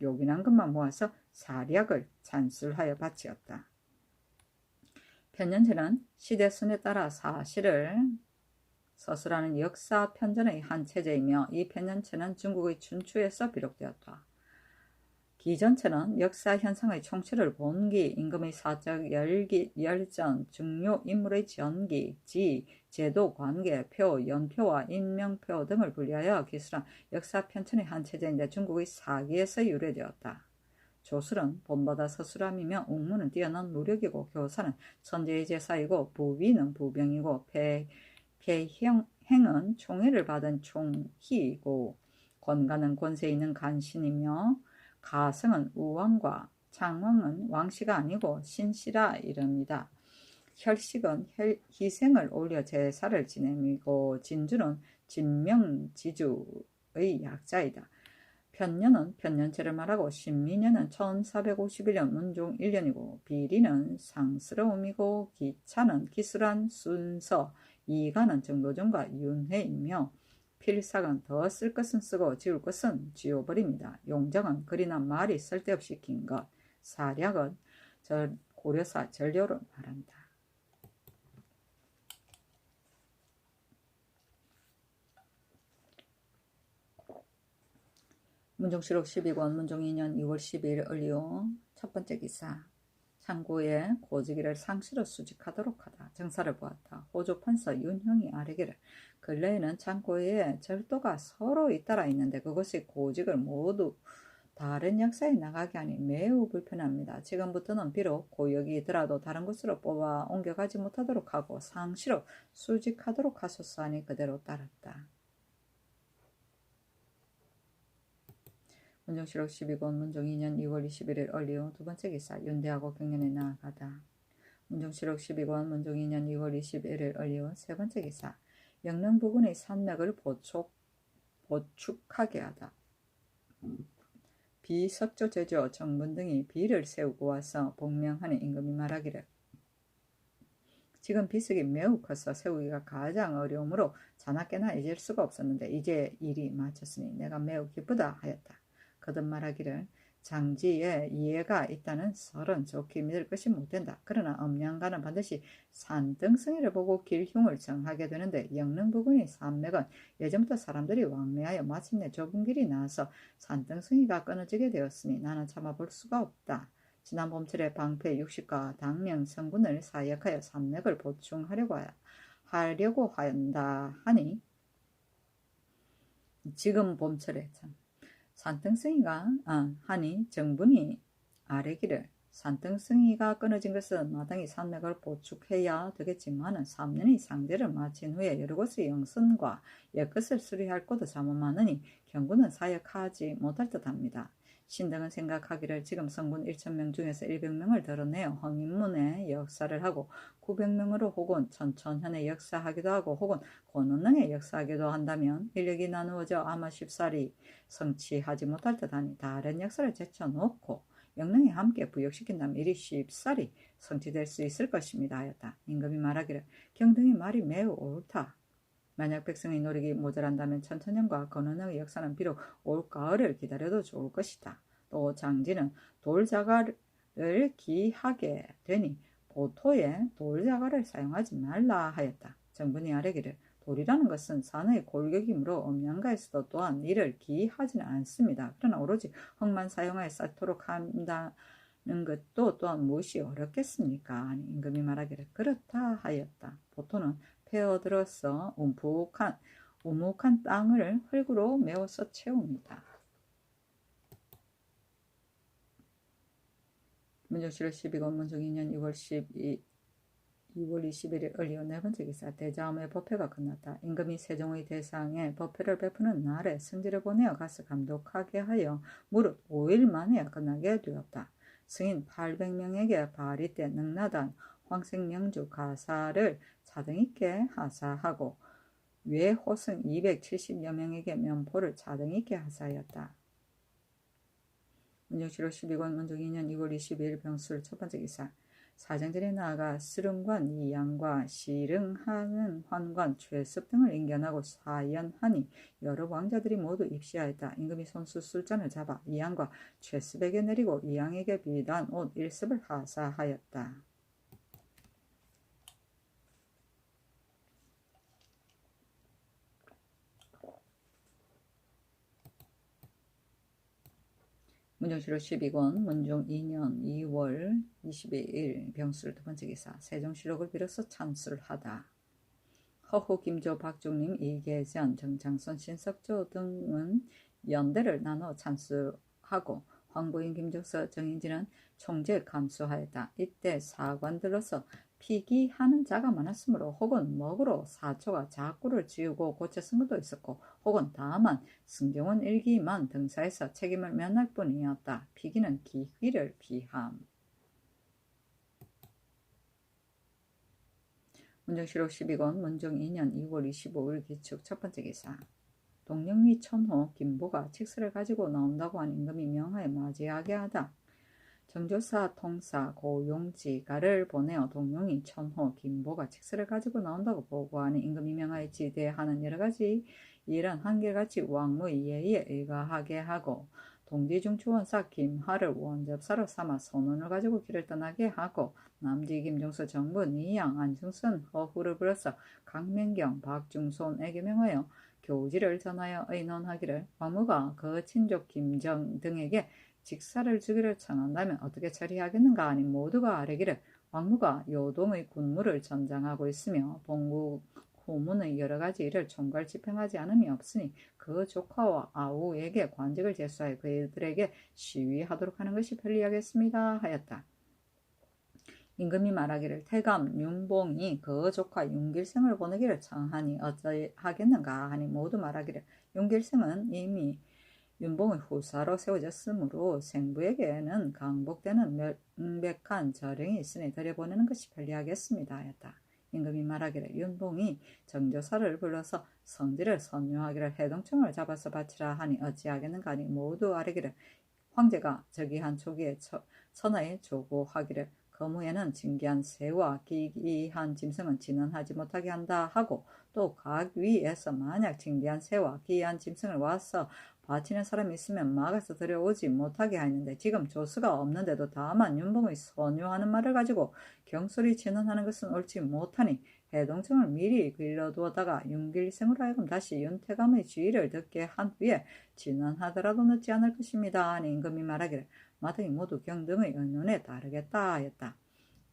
요긴한 것만 모아서 사략을 찬술하여 바치었다. 편년체는 시대순에 따라 사실을 서술하는 역사 편전의 한 체제이며 이 편년체는 중국의 춘추에서 비롯되었다. 기전체는 역사 현상의 총체를 본기, 임금의 사적 열전, 중요 인물의 전기, 지, 제도, 관계, 표, 연표와 인명표 등을 분리하여 기술한 역사 편천의 한 체제인데 중국의 사기에서 유래되었다. 조술은 본보다 서술함이며 웅문은 뛰어난 무력이고 교사는 천재의 제사이고 부위는 부병이고 행은 총애를 받은 총희이고 권가는 권세 있는 간신이며 가성은 우왕과 창왕은 왕씨가 아니고 신씨라 이릅니다. 혈식은 희생을 올려 제사를 지내고 진주는 진명지주의 약자이다. 편년은 편년체를 말하고 신민년은 1451년 문종 1년이고 비리는 상스러움이고 기차는 기술한 순서, 이가는 정도전과 윤회이며 필삭은 더 쓸 것은 쓰고 지울 것은 지워버립니다. 용정은 글이나 말이 쓸데없이 긴 것, 사략은 고려사 전료를 말한다. 문종실록 12권 문종 2년 2월 12일 을리오 첫 번째 기사. 창고에 고지기를 상시로 수직하도록 하다. 정사를 보았다. 호조 판서 윤형이 아뢰기를 근래에는 창고에 절도가 서로 잇따라 있는데 그것이 고직을 모두 다른 역사에 나가게 하니 매우 불편합니다. 지금부터는 비록 고역이더라도 다른 곳으로 뽑아 옮겨가지 못하도록 하고 상시로 수직하도록 하소서 하니 그대로 따랐다. 문종실록 12권 문종 2년 2월 21일 을리오 두 번째 기사. 윤대하고 경연에 나아가다. 문종실록 12권 문종 2년 2월 21일 을리오 세 번째 기사. 영릉 부근의 산맥을 보축하게 하다. 비석조 제조 정분 등이 비를 세우고 와서 복명하는 임금이 말하기를 지금 비석이 매우 커서 세우기가 가장 어려우므로 자나깨나 잊을 수가 없었는데 이제 일이 마쳤으니 내가 매우 기쁘다 하였다. 거듭 말하기를 장지에 이해가 있다는 설은 좋게 믿을 것이 못된다. 그러나 엄양가는 반드시 산등성이를 보고 길흉을 정하게 되는데 영릉 부근의 산맥은 예전부터 사람들이 왕래하여 마침내 좁은 길이 나와서 산등성이가 끊어지게 되었으니 나는 참아볼 수가 없다. 지난 봄철에 방패 60가 당명 성군을 사역하여 산맥을 보충하려고 한다 하니 지금 봄철에 산등성이가 하니 정분이 아뢰기를 산등성이가 끊어진 것은 마땅히 산맥을 보충해야 되겠지만 3년의 상제를 마친 후에 여러 곳의 영선과 옛것을 수리할 곳도 잠은 많으니 경군은 사역하지 못할 듯합니다. 신등은 생각하기를 지금 성군 1000명 중에서 100명을 덜어내어 허민문의 역사를 하고 900명으로 혹은 천천현의 역사하기도 하고 혹은 권원능의 역사하기도 한다면 인력이 나누어져 아마 쉽사리 성취하지 못할 듯하니 다른 역사를 제쳐놓고 영능에 함께 부역시킨다면 일이 쉽사리 성취될 수 있을 것입니다 하였다. 임금이 말하기를 경등의 말이 매우 옳다. 만약 백성의 노력이 모자란다면 천천년과 권원의 역사는 비록 올 가을을 기다려도 좋을 것이다. 또 장지는 돌자갈을 기하게 되니 보토에 돌자갈을 사용하지 말라 하였다. 정분이 아뢰기를 돌이라는 것은 산의 골격이므로 엄양가에서도 또한 이를 기하지는 않습니다. 그러나 오로지 흙만 사용하여 쌓도록 한다는 것도 또한 무엇이 어렵겠습니까? 임금이 말하기를 그렇다 하였다. 보토는 페어들어서 우묵한 땅을 흙으로 메워서 채웁니다. 문종실록 12권 문종 2년 2월 21일 을리오 네 번째 기사. 대자음의 법회가 끝났다. 임금이 세종의 대상에 법회를 베푸는 날에 승지를 보내어 가서 감독하게 하여 무릇 5일 만에 끝나게 되었다. 승인 800명에게 발휘 때 능나단 황색명주 가사를 차등있게 하사하고 외호승 270여 명에게 면포를 차등있게 하사하였다. 문종실록 12권 문종 2년 2월 22일 병술 첫 번째 기사. 사정전에 나아가 스릉관 이양과 시릉하는 환관 최습 등을 인견하고 사연하니 여러 왕자들이 모두 입시하였다. 임금이 손수 술잔을 잡아 이양과 최습에게 내리고 이양에게 비단 옷 1습을 하사하였다. 문정실록 12권 문종 2년 2월 22일 병술 두 번째 기사. 세종실록을 빌어서 찬술하다. 허호, 김조, 박종림, 이계전, 정창선, 신석조 등은 연대를 나눠 찬술하고 황보인, 김족서, 정인진은 총재 감수하였다. 이때 사관들로서 피기하는 자가 많았으므로 혹은 먹으로 사초가 자꾸를 지우고 고쳐 쓴 것도 있었고 혹은 다만 승경원 일기만 등사해서 책임을 면할 뿐이었다. 피기는 기휘를 피함. 문정실록 12권 문종 2년 2월 25일 기축 첫 번째 기사. 동영미 천호 김보가 칙서를 가지고 나온다고 한 임금이 명하여 맞이하게 하다. 정조사 통사 고용지가를 보내어 동영이 천호 김보가 칙서를 가지고 나온다고 보고하니 임금이 명하여 지대하는 여러가지 일은 한결같이 왕무의 예의에 의거하게 하고 동지중추원사 김하를 원접사로 삼아 선원을 가지고 길을 떠나게 하고 남지 김종서 정분 이양 안중선 허후를 불러서 강명경 박중손에게 명하여 교지를 전하여 의논하기를 왕무가 그 친족 김정 등에게 직사를 주기를 청한다면 어떻게 처리하겠는가 하니 모두가 아뢰기를 왕무가 요동의 군무를 전장하고 있으며 봉국 호문의 여러 가지 일을 총괄 집행하지 않음이 없으니 그 조카와 아우에게 관직을 제수하여 그들에게 시위하도록 하는 것이 편리하겠습니다 하였다. 임금이 말하기를 태감 윤봉이 그 조카 윤길생을 보내기를 청하니 어찌하겠는가 하니 모두 말하기를 윤길생은 이미 윤봉의 후사로 세워졌으므로 생부에게는 강복되는 명백한 저령이 있으니 들여보내는 것이 편리하겠습니다 하였다. 임금이 말하기를 윤봉이 정조사를 불러서 성지를 선유하기를 해동청을 잡아서 바치라 하니 어찌하겠는가 하니 모두 아뢰기를 황제가 저기한 초기에 천하에 조고하기를 거무에는 징기한 새와 기이한 짐승은 진언하지 못하게 한다 하고 또 각 위에서 만약 징기한 새와 기이한 짐승을 와서 바치는 사람이 있으면 막아서 들여오지 못하게 하였는데 지금 조수가 없는데도 다만 윤봉의 선유하는 말을 가지고 경솔히 진언하는 것은 옳지 못하니 해동청을 미리 길러두었다가 윤길생으로 하여금 다시 윤태감의 지휘를 듣게 한 후에 진언하더라도 늦지 않을 것입니다 하니 임금이 말하기를 마등이 모두 경등의 의논에 따르겠다 하였다.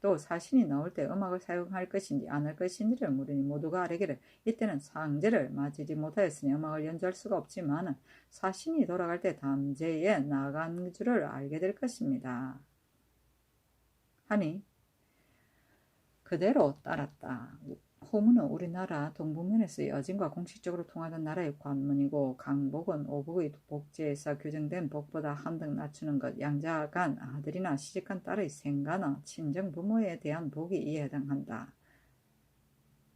또 사신이 나올 때 음악을 사용할 것인지 안 할 것인지를 물으니 모두가 아뢰기를 이때는 상제를 맞이지 못하였으니 음악을 연주할 수가 없지만 사신이 돌아갈 때 담제에 나간 줄을 알게 될 것입니다 하니 그대로 따랐다. 호문은 우리나라 동북면에서 여진과 공식적으로 통하던 나라의 관문이고 강복은 오복의 복제에서 규정된 복보다 한등 낮추는 것, 양자간 아들이나 시집간 딸의 생가나 친정 부모에 대한 복이 이에 해당한다.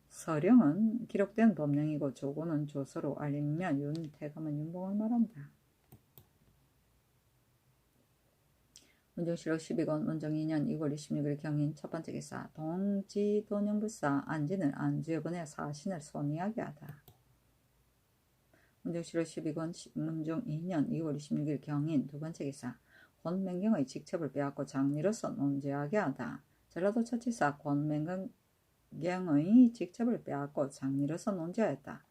서령은 기록된 법령이고 조고는 조서로 알리며 윤태감은 윤봉을 말한다. 문정실록 12권 문정 2년 2월 26일 경인 첫 번째 기사. 동지도령불사 안진을 안주에 보내 사신을 손이하게 하다. 문정실록 12권 문정 2년 2월 26일 경인 두 번째 기사. 권맹경의 직첩을 빼앗고 장리로서 논제하게 하다. 전라도 첫지사 권맹경의 직첩을 빼앗고 장리로서 논제하였다.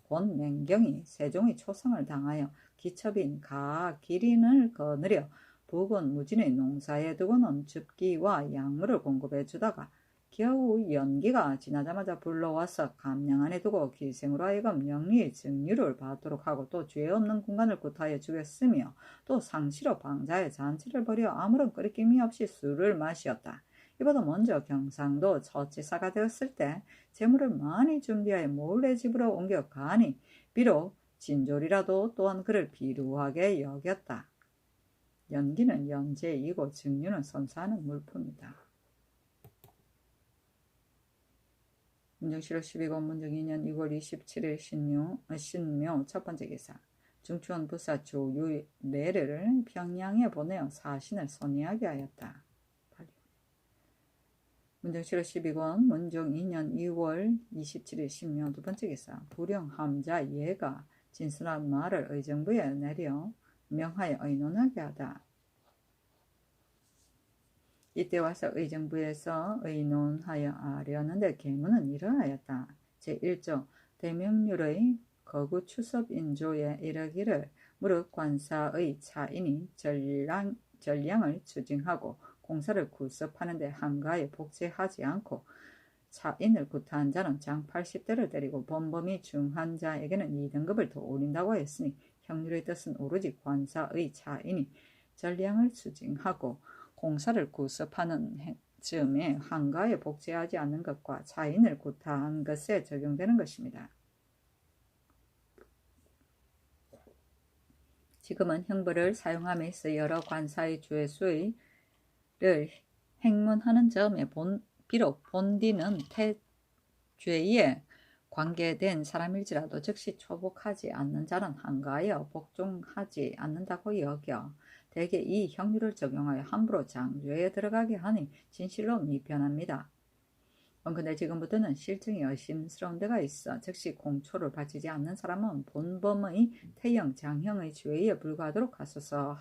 권맹경이 세종의 초상을 당하여 기첩인 가기린을 거느려 북은 무진의 농사에 두고는 줍기와 약물을 공급해 주다가 겨우 연기가 지나자마자 불러와서 감량 안에 두고 기생으로 하여금 영리의 증류를 받도록 하고 또 죄 없는 군관을 구타하여 죽였으며 또 상시로 방자에 잔치를 벌여 아무런 끄리낌이 없이 술을 마시었다. 이보다 먼저 경상도 첫지사가 되었을 때 재물을 많이 준비하여 몰래 집으로 옮겨 가니 비록 진졸이라도 또한 그를 비루하게 여겼다. 연기는 연제이고 증류는 선사하는 물품이다. 문정실록 12권 문정 2년 2월 27일 신묘 첫 번째 기사. 중추원 부사 조유내를 평양에 보내어 사신을 선의하게 하였다. 문정실록 12권 문정 2년 2월 27일 신묘 두 번째 기사. 불영 함자 예가 진술한 말을 의정부에 내려 명하여 의논하게 하다. 이때 와서 의정부에서 의논하여 아려는데 계문은 이러하였다. 제1조 대명률의 거구 추섭 인조에 이르기를 무릇 관사의 차인이 전량을 추징하고 공사를 구습하는 데 한가에 복제하지 않고 차인을 구타한 자는 장 80대를 때리고 범범이 중한 자에게는 2등급을 더 올린다고 했으니 형률의 뜻은 오로지 관사의 차인이 전량을 추징하고 공사를 구습하는 즈음에 한가에 복제하지 않는 것과 차인을 구타한 것에 적용되는 것입니다. 지금은 형벌을 사용함에 있어 여러 관사의 죄수를 행문하는 점에 비록 본디는 태죄에 관계된 사람일지라도 즉시 초복하지 않는 자는 한가하여 복종하지 않는다고 여겨 대개 이 형률을 적용하여 함부로 장죄에 들어가게 하니 진실로 미편합니다. 근데 지금부터는 실증이 의심스러운 데가 있어 즉시 공초를 바치지 않는 사람은 본범의 태형, 장형의 죄에 불과하도록 하소서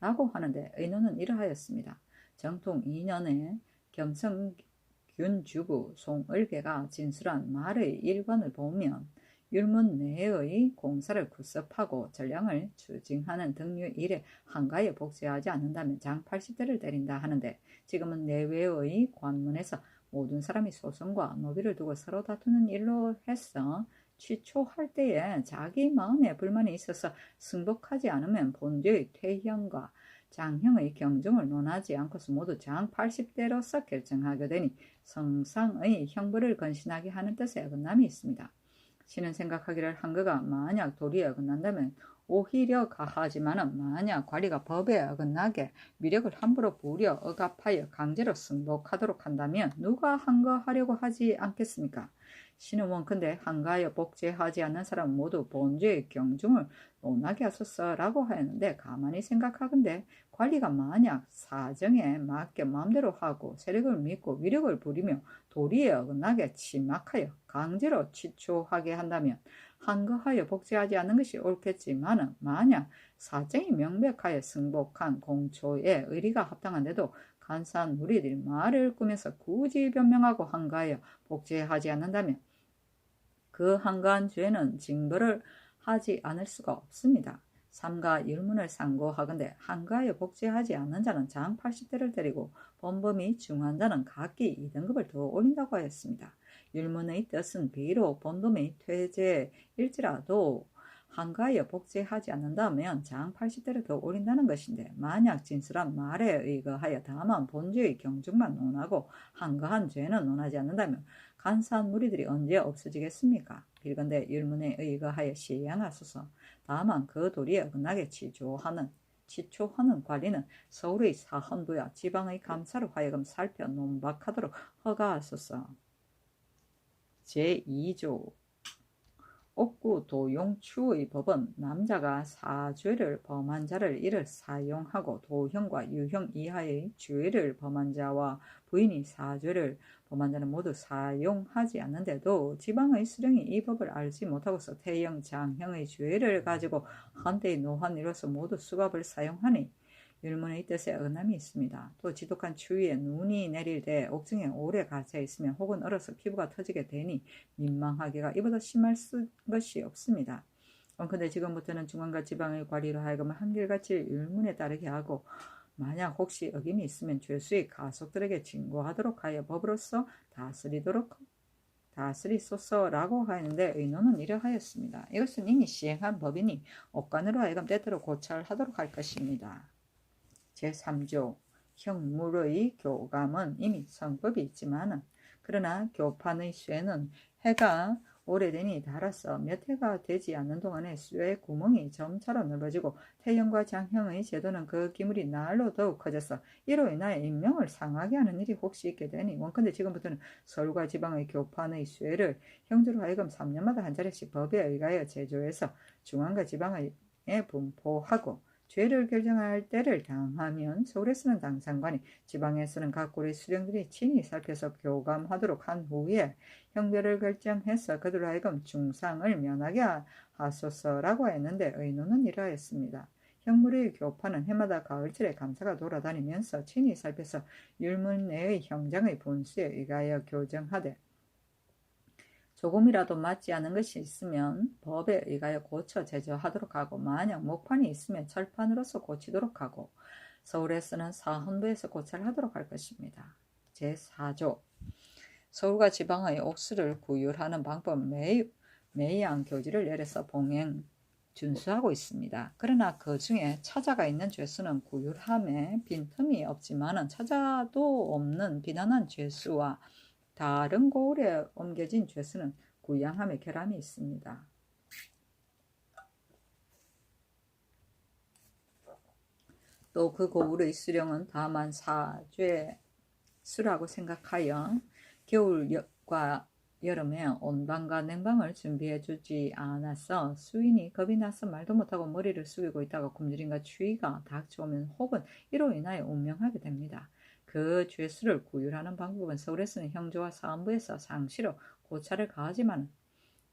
라고 하는데 의논은 이러하였습니다. 정통 2년에 겸성균주부 송을계가 진술한 말의 일관을 보면 율문 내의 공사를 구습하고 전량을 추징하는 등류 일에 한가에 복제하지 않는다면 장 80대를 때린다 하는데 지금은 내외의 관문에서 모든 사람이 소송과 노비를 두고 서로 다투는 일로 해서 취초할 때에 자기 마음에 불만이 있어서 승복하지 않으면 본디의 퇴형과 장형의 경중을 논하지 않고서 모두 장 80대로서 결정하게 되니 성상의 형벌을 건신하게 하는 뜻의 어긋남이 있습니다. 신은 생각하기를 한거가 만약 도리에 어긋난다면 오히려 가하지만은 만약 관리가 법에 어긋나게 미력을 함부로 부려 억압하여 강제로 승복하도록 한다면 누가 한거하려고 하지 않겠습니까? 신은 원컨대 한가하여 복제하지 않는 사람은 모두 본죄의 경중을 논하게 하소서라고 하였는데 가만히 생각하건대 관리가 만약 사정에 맞게 마음대로 하고 세력을 믿고 위력을 부리며 도리에 어긋나게 침략하여 강제로 취초하게 한다면 한거하여 복제하지 않는 것이 옳겠지만 만약 사정이 명백하여 승복한 공초에 의리가 합당한데도 간사한 무리들이 말을 꾸면서 굳이 변명하고 한가하여 복제하지 않는다면 그 한가한 죄는 징벌을 하지 않을 수가 없습니다. 삼가 율문을 상고하건대 한가하여 복제하지 않는 자는 장 80대를 때리고 범범이 중한 자는 각기 2등급을 더 올린다고 하였습니다. 율문의 뜻은 비록 범범의 퇴제일지라도 한가하여 복제하지 않는다면 장 80대를 더 올린다는 것인데 만약 진술한 말에 의거하여 다만 본죄의 경중만 논하고 한가한 죄는 논하지 않는다면 간사한 무리들이 언제 없어지겠습니까? 빌건대 율문에 의거하여 시행하소서. 다만 그 도리에 어긋나게 취초하는 관리는 서울의 사헌부야 지방의 감사로 하여금 살펴 논박하도록 허가하소서. 제2조 옥구 도용추의 법은 남자가 사죄를 범한 자를 이를 사용하고 도형과 유형 이하의 죄를 범한 자와 부인이 사죄를 범한 자는 모두 사용하지 않는데도 지방의 수령이 이 법을 알지 못하고서 태형, 장형의 죄를 가지고 한때의 노한 이로서 모두 수갑을 사용하니 율문의 뜻에 어긋남이 있습니다. 또 지독한 추위에 눈이 내릴 때 옥중에 오래 갇혀 있으면 혹은 얼어서 피부가 터지게 되니 민망하기가 이보다 심할 것이 없습니다. 근데 지금부터는 중앙과 지방의 관리로 하여금 한결같이 율문에 따르게 하고 만약 혹시 어김이 있으면 죄수의 가속들에게 징고하도록 하여 법으로서 다스리소서라고 하였는데 의논은 이러하였습니다. 이것은 이미 시행한 법이니 옥관으로 하여금 때때로 고찰하도록 할 것입니다. 제3조 형물의 교감은 이미 성법이 있지만 그러나 교판의 쇠는 해가 오래되니 닳아서 몇 해가 되지 않는 동안에 쇠 구멍이 점차로 넓어지고 태형과 장형의 제도는 그 기물이 날로 더욱 커져서 이로 인하여 인명을 상하게 하는 일이 혹시 있게 되니 원컨대 지금부터는 서울과 지방의 교판의 쇠를 형주로 하여금 3년마다 한 차례씩 법에 의하여 제조해서 중앙과 지방에 분포하고 죄를 결정할 때를 당하면 서울에서는 당상관이 지방에서는 각 고리 수령들이 친히 살펴서 교감하도록 한 후에 형별을 결정해서 그들로 하여금 중상을 면하게 하소서라고 했는데 의논은 이러했습니다. 형물의 교파는 해마다 가을철에 감사가 돌아다니면서 친히 살펴서 율문 내의 형장의 본수에 의하여 교정하되 조금이라도 맞지 않은 것이 있으면 법에 의하여 고쳐 제조하도록 하고, 만약 목판이 있으면 철판으로서 고치도록 하고, 서울에서는 사헌부에서 고찰하도록 할 것입니다. 제4조 서울과 지방의 옥수를 구휼하는 방법은 매이한 교지를 내려서 봉행 준수하고 있습니다. 그러나 그 중에 차자가 있는 죄수는 구휼함에 빈틈이 없지만은 차자도 없는 비난한 죄수와 다른 고을에 옮겨진 죄수는 구양함에 결함이 있습니다. 또 그 고을의 수령은 다만 사죄수라고 생각하여 겨울과 여름에 온방과 냉방을 준비해 주지 않아서 수인이 겁이 나서 말도 못하고 머리를 숙이고 있다가 굶주림과 추위가 닥쳐오면 혹은 이로 인하여 운명하게 됩니다. 그 죄수를 구휼하는 방법은 서울에서는 형조와 사헌부에서 상시로 고찰을 가하지만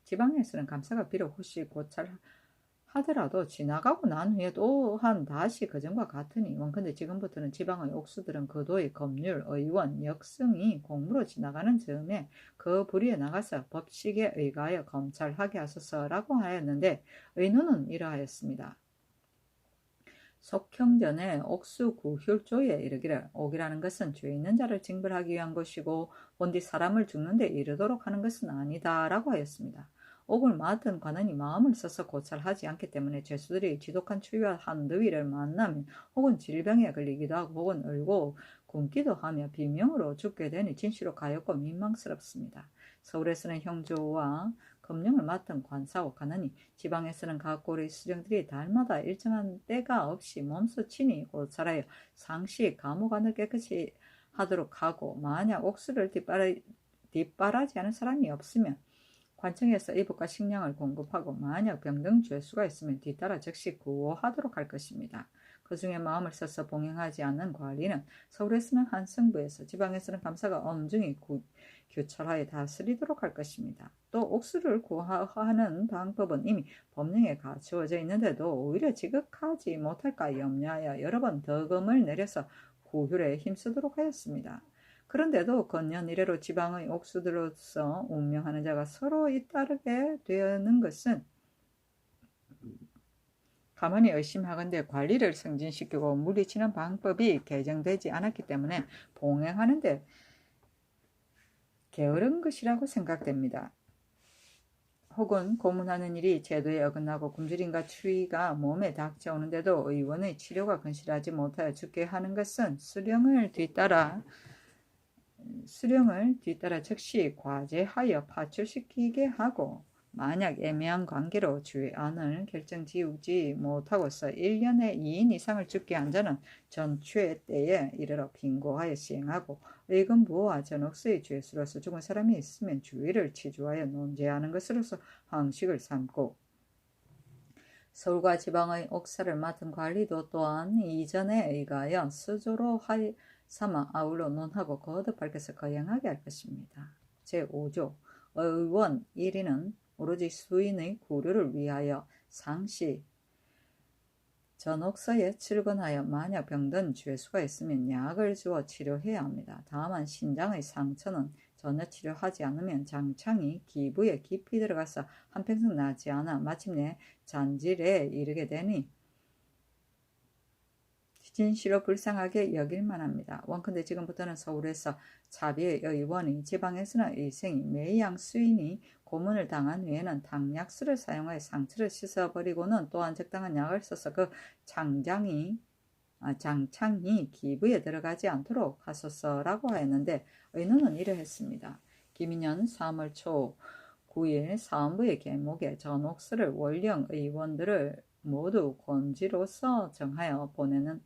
지방에서는 감사가 비록 혹시 고찰하더라도 지나가고 난 후에 또한 다시 그전과 같으니, 원컨대 지금부터는 지방의 옥수들은 거도의 검률, 의원, 역승이 공무로 지나가는 즈음에 그 부리에 나가서 법식에 의하여 검찰하게 하소서라고 하였는데, 의논은 이러하였습니다. 속형전에 옥수구휼조에 이르기를, 옥이라는 것은 죄 있는 자를 징벌하기 위한 것이고 본디 사람을 죽는데 이르도록 하는 것은 아니다 라고 하였습니다. 옥을 맡은 관원이 마음을 써서 고찰하지 않기 때문에 죄수들이 지독한 추위와 한더위를 만나면 혹은 질병에 걸리기도 하고 혹은 울고 굶기도 하며 비명으로 죽게 되니 진실로 가엾고 민망스럽습니다. 서울에서는 형조와 검령을 맡은 관사와 관원이, 지방에서는 각 고을의 수령들이 달마다 일정한 때가 없이 몸소 친히 고찰하여 상시 감옥안을 깨끗이 하도록 하고, 만약 옥수를 뒷바라지 하는 사람이 없으면 관청에서 이복과 식량을 공급하고, 만약 병등 죄수가 있으면 뒤따라 즉시 구호하도록 할 것입니다. 그 중에 마음을 써서 봉행하지 않는 관리는 서울에서는 한성부에서, 지방에서는 감사가 엄중히 규철하여 다스리도록 할 것입니다. 또 옥수를 구하는 방법은 이미 법령에 갖추어져 있는데도 오히려 지극하지 못할까 염려하여 여러 번 덕음을 내려서 구휼에 힘쓰도록 하였습니다. 그런데도 건년 이래로 지방의 옥수들로서 운명하는 자가 서로 잇따르게 되는 것은 가만히 의심하건대 관리를 승진시키고 물리치는 방법이 개정되지 않았기 때문에 봉행하는데 게으른 것이라고 생각됩니다. 혹은 고문하는 일이 제도에 어긋나고 굶주림과 추위가 몸에 닥쳐오는데도 의원의 치료가 근실하지 못하여 죽게 하는 것은 수령을 뒤따라 즉시 과제하여 파출시키게 하고, 만약 애매한 관계로 죄안을 결정지우지 못하고서 1년에 2인 이상을 죽게 한 자는 전취 때에 이르러 빙고하여 시행하고, 의금부와 전옥수의 죄수로서 죽은 사람이 있으면 주의를 치주하여 논제하는 것으로서 항식을 삼고, 서울과 지방의 옥사를 맡은 관리도 또한 이전에 의하여 수조로 삼아 아울러 논하고 거듭 밝혀서 거행하게 할 것입니다. 제5조 의원 1위는 오로지 수인의 구류를 위하여 상시 전옥서에 출근하여 만약 병든 죄수가 있으면 약을 주어 치료해야 합니다. 다만 신장의 상처는 전혀 치료하지 않으면 장창이 기부에 깊이 들어가서 한평생 나지 않아 마침내 잔질에 이르게 되니 진실로 불쌍하게 여길만 합니다. 원컨대 지금부터는 서울에서 자비의 의원이, 지방에서는 의생이, 매양 수인이 고문을 당한 후에는 당약수를 사용하여 상처를 씻어버리고는 또한 적당한 약을 써서 그 장창이 기부에 들어가지 않도록 하소서라고 하였는데, 의논은 이러했습니다. 김인년 3월 초 9일 사헌부의 계목에 전옥수를 원령 의원들을 모두 권지로서 정하여 보내는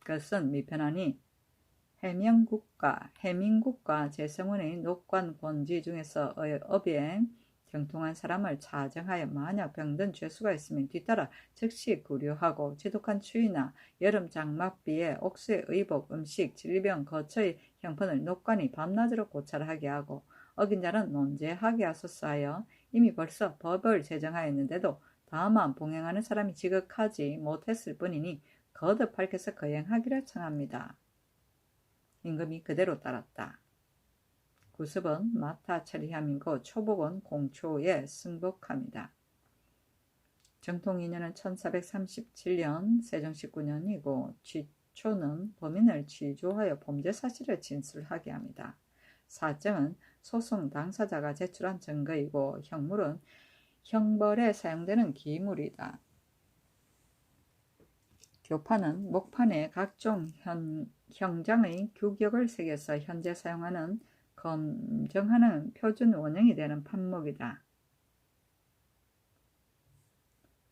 것은 미편하니, 해민국과 재성원의 녹관 권지 중에서 업에 경통한 사람을 차정하여 만약 병든 죄수가 있으면 뒤따라 즉시 구류하고, 지독한 추위나 여름 장막비에 옥수의 의복, 음식, 질병, 거처의 형편을 녹관이 밤낮으로 고찰하게 하고, 어긴 자는 논제하게 하소서 하여 이미 벌써 법을 제정하였는데도 다만 봉행하는 사람이 지극하지 못했을 뿐이니 거듭 밝혀서 거행하기를 청합니다. 임금이 그대로 따랐다. 구습은 마타 처리함이고 초복은 공초에 승복합니다. 정통 인연은 1437년 세종 19년이고 쥐초는 범인을 취조하여 범죄 사실을 진술하게 합니다. 사정은 소송 당사자가 제출한 증거이고 형물은 형벌에 사용되는 기물이다. 교판은 목판에 각종 형장의 규격을 새겨서 현재 사용하는 검정하는 표준 원형이 되는 판목이다.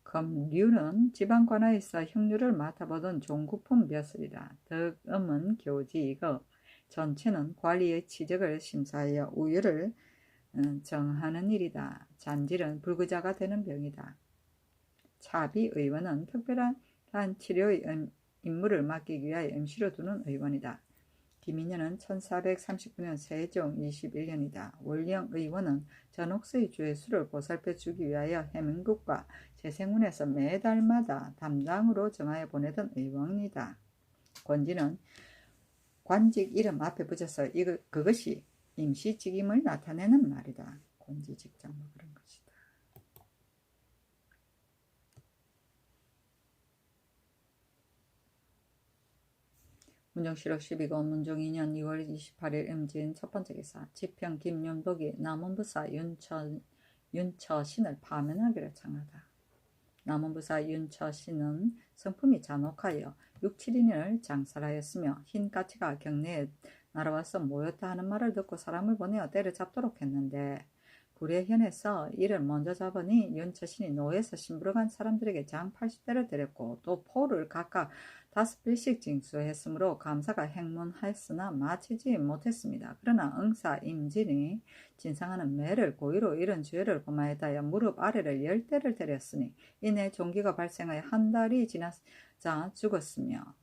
검류는 지방관하에서 형류를 맡아보던 종구품 벼슬이다. 덕음은 교지이고 전체는 관리의 취적을 심사하여 우유를 정하는 일이다. 잔질은 불구자가 되는 병이다. 차비의원은 특별한 치료의 임무를 맡기기 위하여 임시로 두는 의원이다. 김인현은 1439년 세종 21년이다. 원령의원은 전옥수의 죄수를 보살펴 주기 위하여 해민국과 재생문에서 매달마다 담당으로 정하여 보내던 의원이다. 권지는 관직 이름 앞에 붙여서 그것이 임시직임을 나타내는 말이다. 권지직장 뭐 그런 것이다. 문정실록 12권 문종 2년 2월 28일 임진 첫 번째 기사. 지평 김윤복이 남원부사 윤처신을 파면하기를 청하다. 남원부사 윤처신은 성품이 잔혹하여 6, 7인을 장살하였으며 흰까치가 경내에 날아와서 모였다 하는 말을 듣고 사람을 보내어 때려잡도록 했는데 구례현에서 이를 먼저 잡으니 윤처신이 노예에서 신부러간 사람들에게 장 80대를 때렸고 또 포를 각각 5필씩 징수했으므로 감사가 행문하였으나 마치지 못했습니다. 그러나 응사 임진이 진상하는 매를 고의로 이런 죄를 범하였다여 무릎 아래를 10대를 때렸으니 이내 종기가 발생하여 한 달이 지나자 죽었으며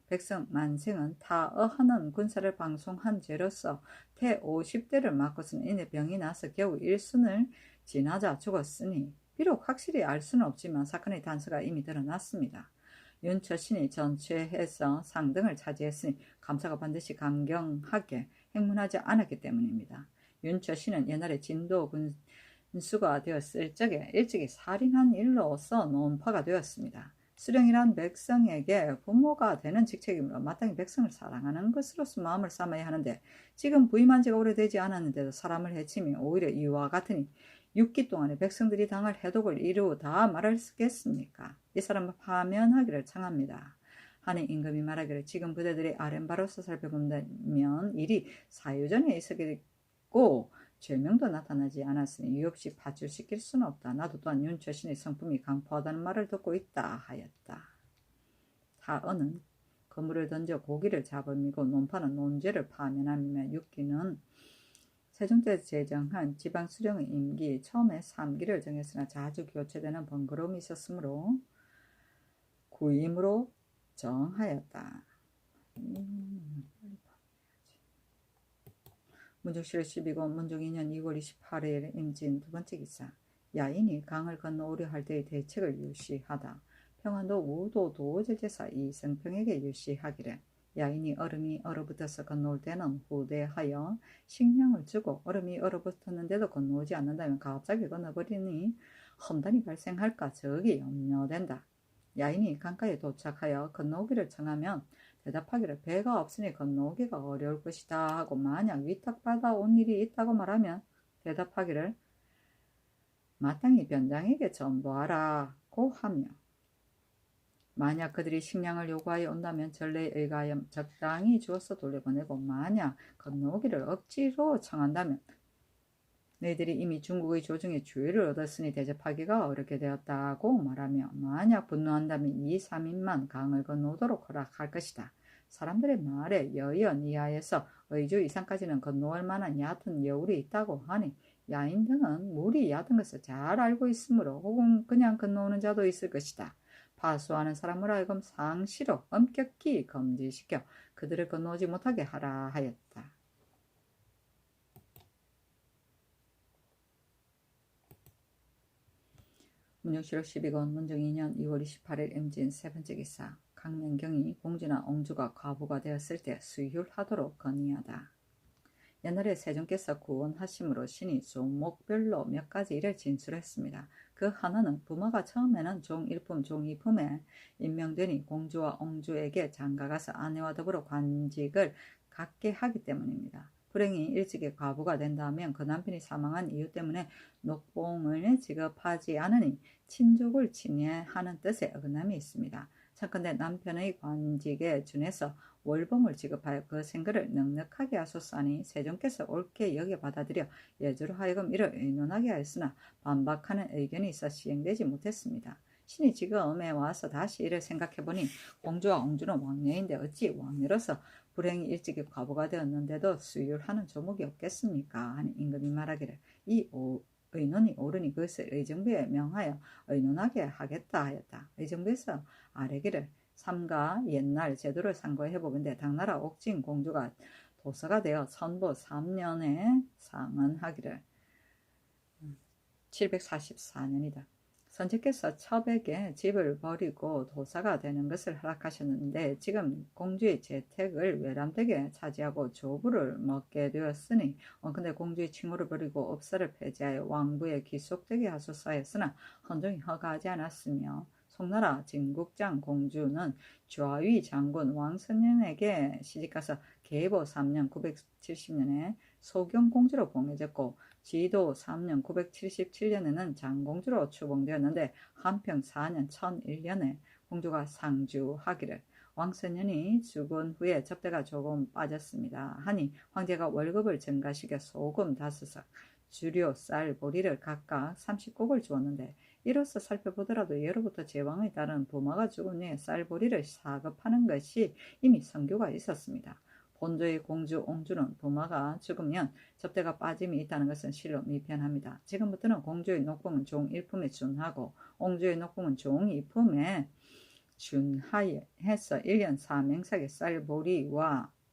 백성 만생은 타어하는 군사를 방송한 죄로서 태 50대를 맞고서는 이내 병이 나서 겨우 일순을 지나자 죽었으니 비록 확실히 알 수는 없지만 사건의 단서가 이미 드러났습니다. 윤처신이 전체해서 상등을 차지했으니 감사가 반드시 강경하게 행문하지 않았기 때문입니다. 윤처신은 옛날에 진도 군수가 되었을 적에 일찍이 살인한 일로서 논파가 되었습니다. 수령이란 백성에게 부모가 되는 직책이므로 마땅히 백성을 사랑하는 것으로서 마음을 삼아야 하는데 지금 부임한 지가 오래되지 않았는데도 사람을 해치면 오히려 이와 같으니 6기 동안에 백성들이 당할 해독을 이루다 말하겠습니까? 이 사람을 파면하기를 청합니다. 하니 임금이 말하기를 지금 부대들이 아랫바로서 살펴본다면 일이 사유전에 있었겠고 죄명도 나타나지 않았으니 이유 없이 파출시킬 수는 없다. 나도 또한 윤처신의 성품이 강포하다는 말을 듣고 있다 하였다. 타어는 거물을 던져 고기를 잡음이고 논파는 논죄를 파면함이며 육기는 세종 때 제정한 지방수령의 임기 처음에 3기를 정했으나 자주 교체되는 번거로움이 있었으므로 구임으로 정하였다. 문종실록 12권 문종 2년 2월 28일 임진 두 번째 기사. 야인이 강을 건너오려 할 때의 대책을 유시하다. 평안도 우도도 제제사 이성평에게 유시하기를 야인이 얼음이 얼어붙어서 건너올 때는 후대하여 식량을 주고 얼음이 얼어붙었는데도 건너오지 않는다면 갑자기 건너버리니 험단이 발생할까 적이 염려된다. 야인이 강가에 도착하여 건너오기를 청하면 대답하기를 배가 없으니 건너오기가 어려울 것이다 하고 만약 위탁받아 온 일이 있다고 말하면 대답하기를 마땅히 변장에게 전보하라고 하며 만약 그들이 식량을 요구하여 온다면 전례에 의하여 적당히 주어서 돌려보내고 만약 건너오기를 억지로 청한다면 너희들이 이미 중국의 조정에 주의를 얻었으니 대접하기가 어렵게 되었다고 말하며 만약 분노한다면 2, 3인만 강을 건너오도록 허락할 것이다. 사람들의 말에 여연 이하에서 의주 이상까지는 건너올 만한 얕은 여울이 있다고 하니 야인 등은 물이 얕은 것을 잘 알고 있으므로 혹은 그냥 건너오는 자도 있을 것이다. 파수하는 사람을 하여금 상시로 엄격히 금지시켜 그들을 건너오지 못하게 하라 하였다. 문종실록 12권 문종 2년 2월 28일 임진 세 번째 기사. 강명경이 공주나 옹주가 과부가 되었을 때 수율하도록 건의하다. 옛날에 세종께서 구원하심으로 신이 종목별로 몇 가지 일을 진술했습니다. 그 하나는 부마가 처음에는 종일품, 종이품에 임명되니 공주와 옹주에게 장가가서 아내와 더불어 관직을 갖게 하기 때문입니다. 불행히 일찍이 과부가 된다면 그 남편이 사망한 이유 때문에 녹봉을 지급하지 않으니 친족을 친애하는 뜻의 어긋남이 있습니다. 청컨대 남편의 관직에 준해서 월봉을 지급하여 그 생글을 넉넉하게 하소서 하니 세종께서 옳게 여겨 받아들여 예주로 하여금 이를 의논하게 하였으나 반박하는 의견이 있어 시행되지 못했습니다. 신이 지금에 와서 다시 이를 생각해보니 공주와 옹주는 왕녀인데 어찌 왕녀로서 불행히 일찍이 과부가 되었는데도 수율하는 조목이 없겠습니까? 하니 임금이 말하기를 이 의논이 옳으니 그것을 의정부에 명하여 의논하게 하겠다 하였다. 의정부에서 아뢰기를 삼가 옛날 제도를 상고해보건대 당나라 옥진 공주가 도서가 되어 천보 3년에 상언하기를 744년이다. 선제께서 첩에게 집을 버리고 도사가 되는 것을 허락하셨는데 지금 공주의 재택을 외람되게 차지하고 조부를 먹게 되었으니 근데 공주의 칭호를 버리고 업사를 폐지하여 왕부에 귀속되게 하소서 하였으나 헌종이 허가하지 않았으며 송나라 진국장 공주는 좌위 장군 왕선년에게 시집가서 계보 3년 970년에 소경공주로 봉해졌고 지도 3년 977년에는 장공주로 추봉되었는데 한평 4년 1001년에 공주가 상주하기를 왕선년이 죽은 후에 접대가 조금 빠졌습니다. 하니 황제가 월급을 증가시켜 소금 5석, 주료, 쌀, 보리를 각각 30곡을 주었는데 이로써 살펴보더라도 예로부터 제왕에 따른 부마가 죽은 후에 쌀보리를 사급하는 것이 이미 선교가 있었습니다. 본조의 공주 옹주는 부마가 죽으면 접대가 빠짐이 있다는 것은 실로 미편합니다. 지금부터는 공주의 녹봉은 종 1품에 준하고 옹주의 녹봉은 종 2품에 준하여서 1년 4맹삭의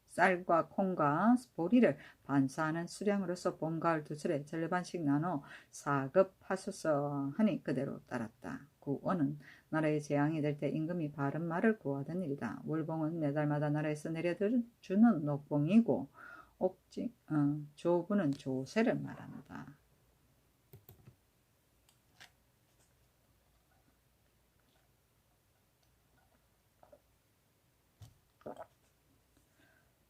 쌀과 콩과 보리를 반사하는 수량으로서 봄, 가을 두 철에 절반씩 나눠 사급하소서 하니 그대로 따랐다. 9원은 나라의 재앙이 될 때 임금이 바른 말을 구하던 일이다. 월봉은 매달마다 나라에서 내려주는 녹봉이고 조부는 조세를 말한다.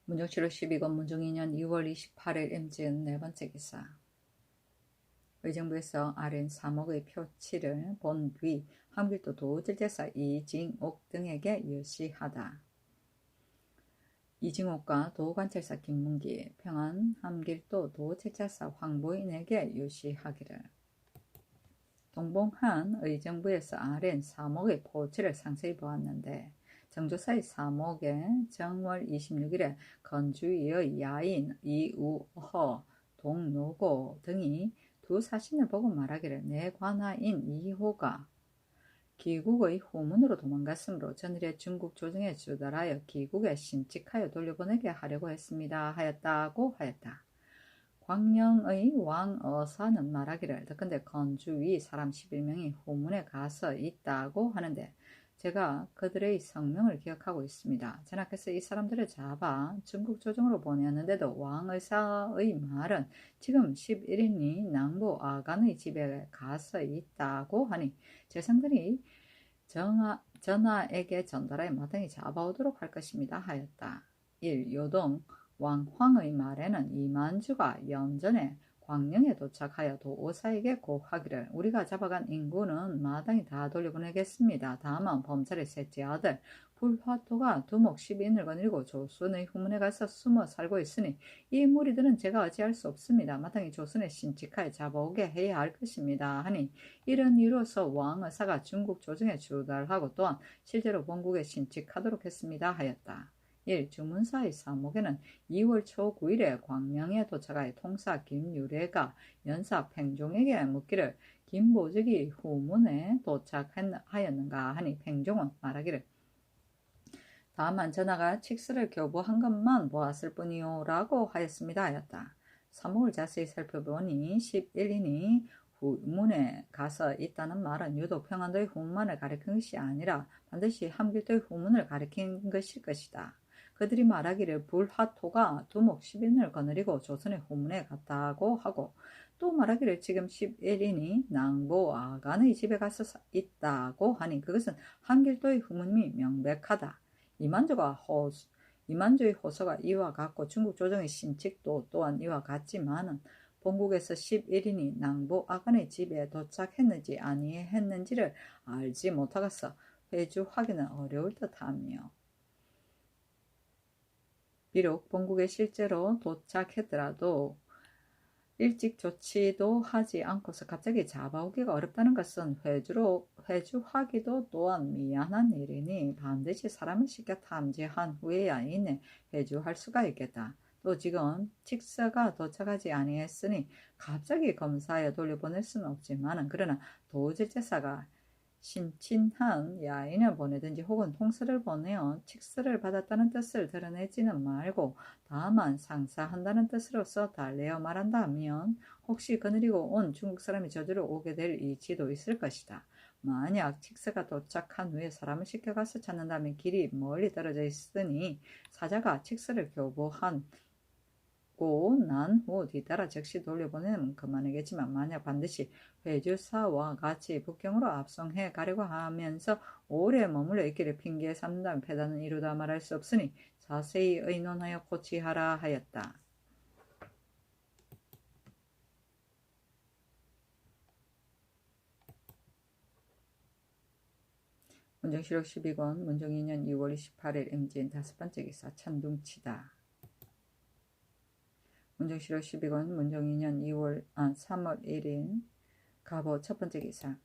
문종실록 12권 문종 2년 2월 28일 임지은 네 번째 기사. 의정부에서 아랜 3억의 표치를 본 뒤 함길도 도질제사 이징옥 등에게 유시하다. 이징옥과 도관찰사 김문기, 평안 함길도 도질제사 황보인에게 유시하기를 동봉한 의정부에서 아랜 3억의 포치를 상세히 보았는데 정조사의 3억에 정월 26일에 건주의 야인 이우허, 동노고 등이 두 사신을 보고 말하기를 내 관하인 이호가 기국의 후문으로 도망갔으므로 전일에 중국 조정에 주달하여 기국에 신칙하여 돌려보내게 하려고 했습니다 하였다고 하였다. 광령의 왕 어사는 말하기를 더건대 건주위 사람 11명이 후문에 가서 있다고 하는데 제가 그들의 성명을 기억하고 있습니다. 전하께서 이 사람들을 잡아 중국 조정으로 보내었는데도 왕의사의 말은 지금 11인이 낭부 아간의 집에 가서 있다고 하니 제 상들이 전하에게 전달하여 마땅히 잡아오도록 할 것입니다 하였다. 1. 요동 왕황의 말에는 이만주가 연전에 광령에 도착하여 도오사에게 고하기를 우리가 잡아간 인구는 마땅히 다 돌려보내겠습니다. 다만 범찰의 셋째 아들 불화토가 두목 10인을 거느리고 조선의 후문에 가서 숨어 살고 있으니 이 무리들은 제가 어찌할 수 없습니다. 마땅히 조선에 신칙하여 잡아오게 해야 할 것입니다. 하니 이런 이유로서 왕의사가 중국 조정에 주달하고 또한 실제로 본국에 신칙하도록 했습니다 하였다. 1. 주문사의 사목에는 2월 초 9일에 광명에 도착하여 통사 김유래가 연사 팽종에게 묻기를 김보직이 후문에 도착하였는가 하니 팽종은 말하기를 다만 전하가 칙스를 교부한 것만 보았을 뿐이요 라고 하였습니다 하였다. 사목을 자세히 살펴보니 11인이 후문에 가서 있다는 말은 유독 평안도의 후문만을 가리킨 것이 아니라 반드시 함길도의 후문을 가리킨 것일 것이다. 그들이 말하기를 불화토가 두목 10인을 거느리고 조선의 후문에 갔다고 하고 또 말하기를 지금 11인이 낭보 아간의 집에 가서 있다고 하니 그것은 한길도의 후문이 명백하다. 이만조의 호소가 이와 같고 중국 조정의 신칙도 또한 이와 같지만은 본국에서 11인이 낭보 아간의 집에 도착했는지 아니했는지를 알지 못하겠어 회주하기는 어려울 듯하며 비록 본국에 실제로 도착했더라도 일찍 조치도 하지 않고서 갑자기 잡아오기가 어렵다는 것은 회주하기도 또한 미안한 일이니 반드시 사람을 시켜 탐지한 후에야 이내 회주할 수가 있겠다. 또 지금 칙서가 도착하지 아니했으니 갑자기 검사에 돌려보낼 수는 없지만 그러나 도질제사가 신친한 야인을 보내든지 혹은 통서를 보내어 칙서를 받았다는 뜻을 드러내지는 말고 다만 상사한다는 뜻으로서 달래어 말한다면 혹시 거느리고 온 중국 사람이 저주로 오게 될 이치도 있을 것이다. 만약 칙서가 도착한 후에 사람을 시켜가서 찾는다면 길이 멀리 떨어져 있으니 사자가 칙서를 교보한 난 후 뒤따라 즉시 돌려보내면 그만이겠지만 만약 반드시 회주사와 같이 북경으로 압송해 가려고 하면서 오래 머물러 있기를 핑계 삼는다면 패단은 이루다 말할 수 없으니 자세히 의논하여 고치하라 하였다. 문정실록 12권 문정 2년 2월 28일 임진 5번째 기사 천둥치다. 문정실록 12권 문정 2년 3월 1일 가보 첫번째 기사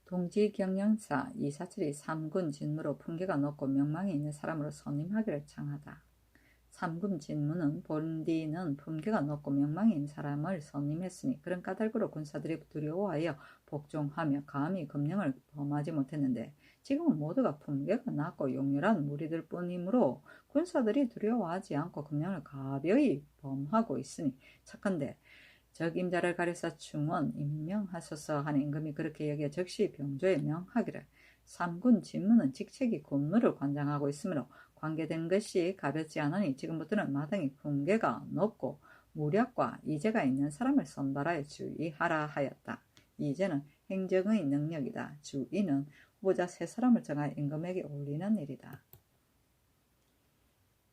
동지경영사 이사철이 3군 진무로 품계가 높고 명망이 있는 사람으로 선임하기를 청하다. 3군 진무는 본디는 품계가 높고 명망이 있는 사람을 선임했으니 그런 까닭으로 군사들이 두려워하여 복종하며 감히 금령을 범하지 못했는데 지금은 모두가 품계가 낮고 용렬한 무리들 뿐이므로 군사들이 두려워하지 않고 금령을 가벼이 범하고 있으니 착한데 적임자를 가려서 충원 임명하소서 하는 임금이 그렇게 여겨 즉시 병조에 명하기를 3군 진무는 직책이 군무를 관장하고 있으므로 관계된 것이 가볍지 않으니 지금부터는 마땅히 품계가 높고 무력과 이제가 있는 사람을 선발하여 주의하라 하였다. 이제는 행정의 능력이다. 주의는 후보자 3사람을 정하여 임금에게 올리는 일이다.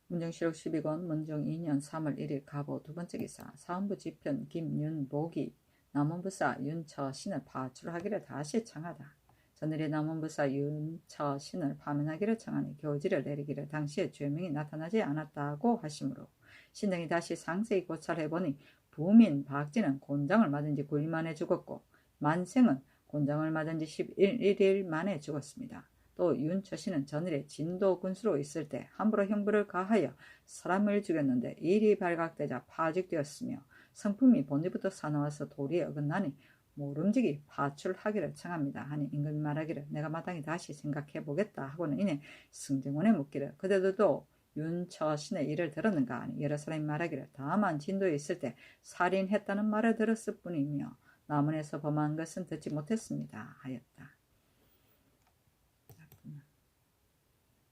문정실록 12권 문정 2년 3월 1일 가보 두번째 기사 사헌부 지편 김윤복이 남원부사 윤처신을 파출하기를 다시 청하다. 저늘이 남원부사 윤처신을 파면하기를 청하니 교지를 내리기를 당시에 죄명이 나타나지 않았다고 하시므로 신등이 다시 상세히 고찰해보니 부민 박진은 곤장을 맞은 지 9일 만에 죽었고 만생은 곤장을 맞은 지 11일 만에 죽었습니다. 또 윤처신은 전일에 진도 군수로 있을 때 함부로 형벌을 가하여 사람을 죽였는데 일이 발각되자 파직되었으며 성품이 본디부터 사나워서 도리에 어긋나니 모름지기 파출하기를 청합니다. 하니 임금이 말하기를 내가 마땅히 다시 생각해보겠다 하고는 이내 승정원에 묻기를 그대들도 윤처신의 일을 들었는가 하니 여러 사람이 말하기를 다만 진도에 있을 때 살인했다는 말을 들었을 뿐이며 남원에서 범한 것은 듣지 못했습니다 하였다.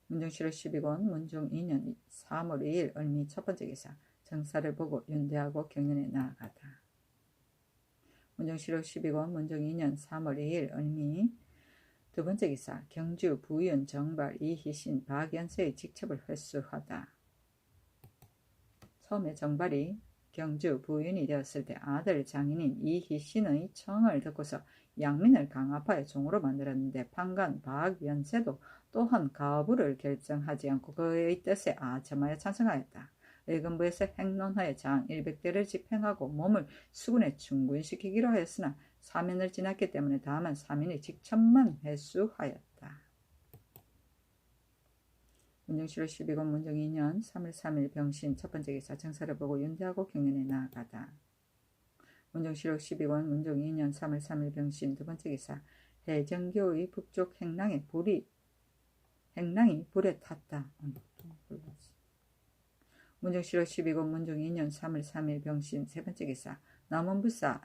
문정실록 12권 문정 2년 3월 2일 을미 첫번째 기사 정사를 보고 윤대하고 경연에 나아가다. 문정실록 12권 문정 2년 3월 2일 을미 두번째 기사 경주 부윤 정발 이희신 박연세의 직첩을 회수하다. 처음에 정발이 경주 부윤이 되었을 때 아들 장인인 이희신의 청을 듣고서 양민을 강압하여 종으로 만들었는데 판관 박연세도 또한 가부를 결정하지 않고 그의 뜻에 아첨하여 찬성하였다. 의금부에서 행론하여 장 100대를 집행하고 몸을 수군에 충군시키기로 하였으나 사면을 지났기 때문에 다만 사면의 직첩만 회수하였다. 문정실록 12권 문정 2년 3월 3일 병신 첫번째 기사 정사를 보고 윤대하고 경연에 나아가다. 문정실록 12권 문정 2년 3월 3일 병신 두번째 기사 해정교의 북쪽 행랑이 불에 탔다. 문정실록 12권 문정 2년 3월 3일 병신 세번째 기사 남원부사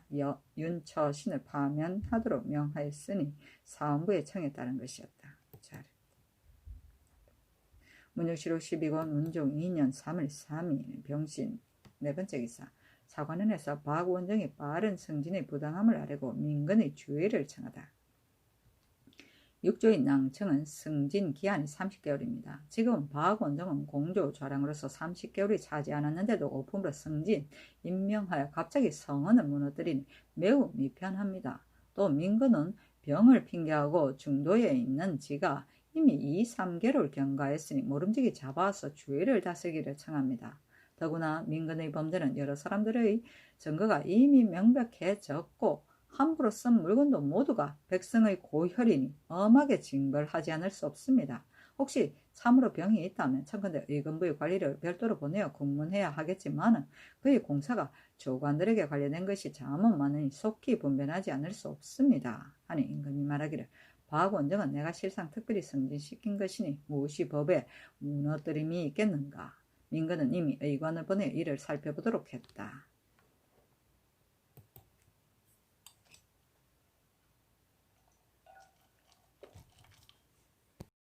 윤처신을 파면하도록 명하였으니 사헌부의 청에 따른 것이었다. 문육시로 12권 문종 2년 3월 3일 병신. 네 번째 기사. 사관원에서 박원정이 빠른 승진의 부당함을 아뢰고 민근의 주의를 청하다. 6조인 낭청은 승진 기한이 30개월입니다. 지금 박원정은 공조 좌랑으로서 30개월이 차지 않았는데도 오품으로 승진, 임명하여 갑자기 성언을 무너뜨리니 매우 미편합니다. 또 민근은 병을 핑계하고 중도에 있는 지가 이미 2, 3개월 경과했으니 모름지기 잡아서 주의를 다스리기를 청합니다. 더구나 민근의 범죄는 여러 사람들의 증거가 이미 명백해졌고 함부로 쓴 물건도 모두가 백성의 고혈이니 엄하게 징벌하지 않을 수 없습니다. 혹시 참으로 병이 있다면 청컨대 의금부의 관리를 별도로 보내어 국문해야 하겠지만 그의 공사가 조관들에게 관련된 것이 자문 많으니 속히 분변하지 않을 수 없습니다. 하니 임금이 말하기를 박원정은 내가 실상 특별히 승진시킨 것이니 무엇이 법에 무너뜨림이 있겠는가. 민근은 이미 의관을 보내 이를 살펴보도록 했다.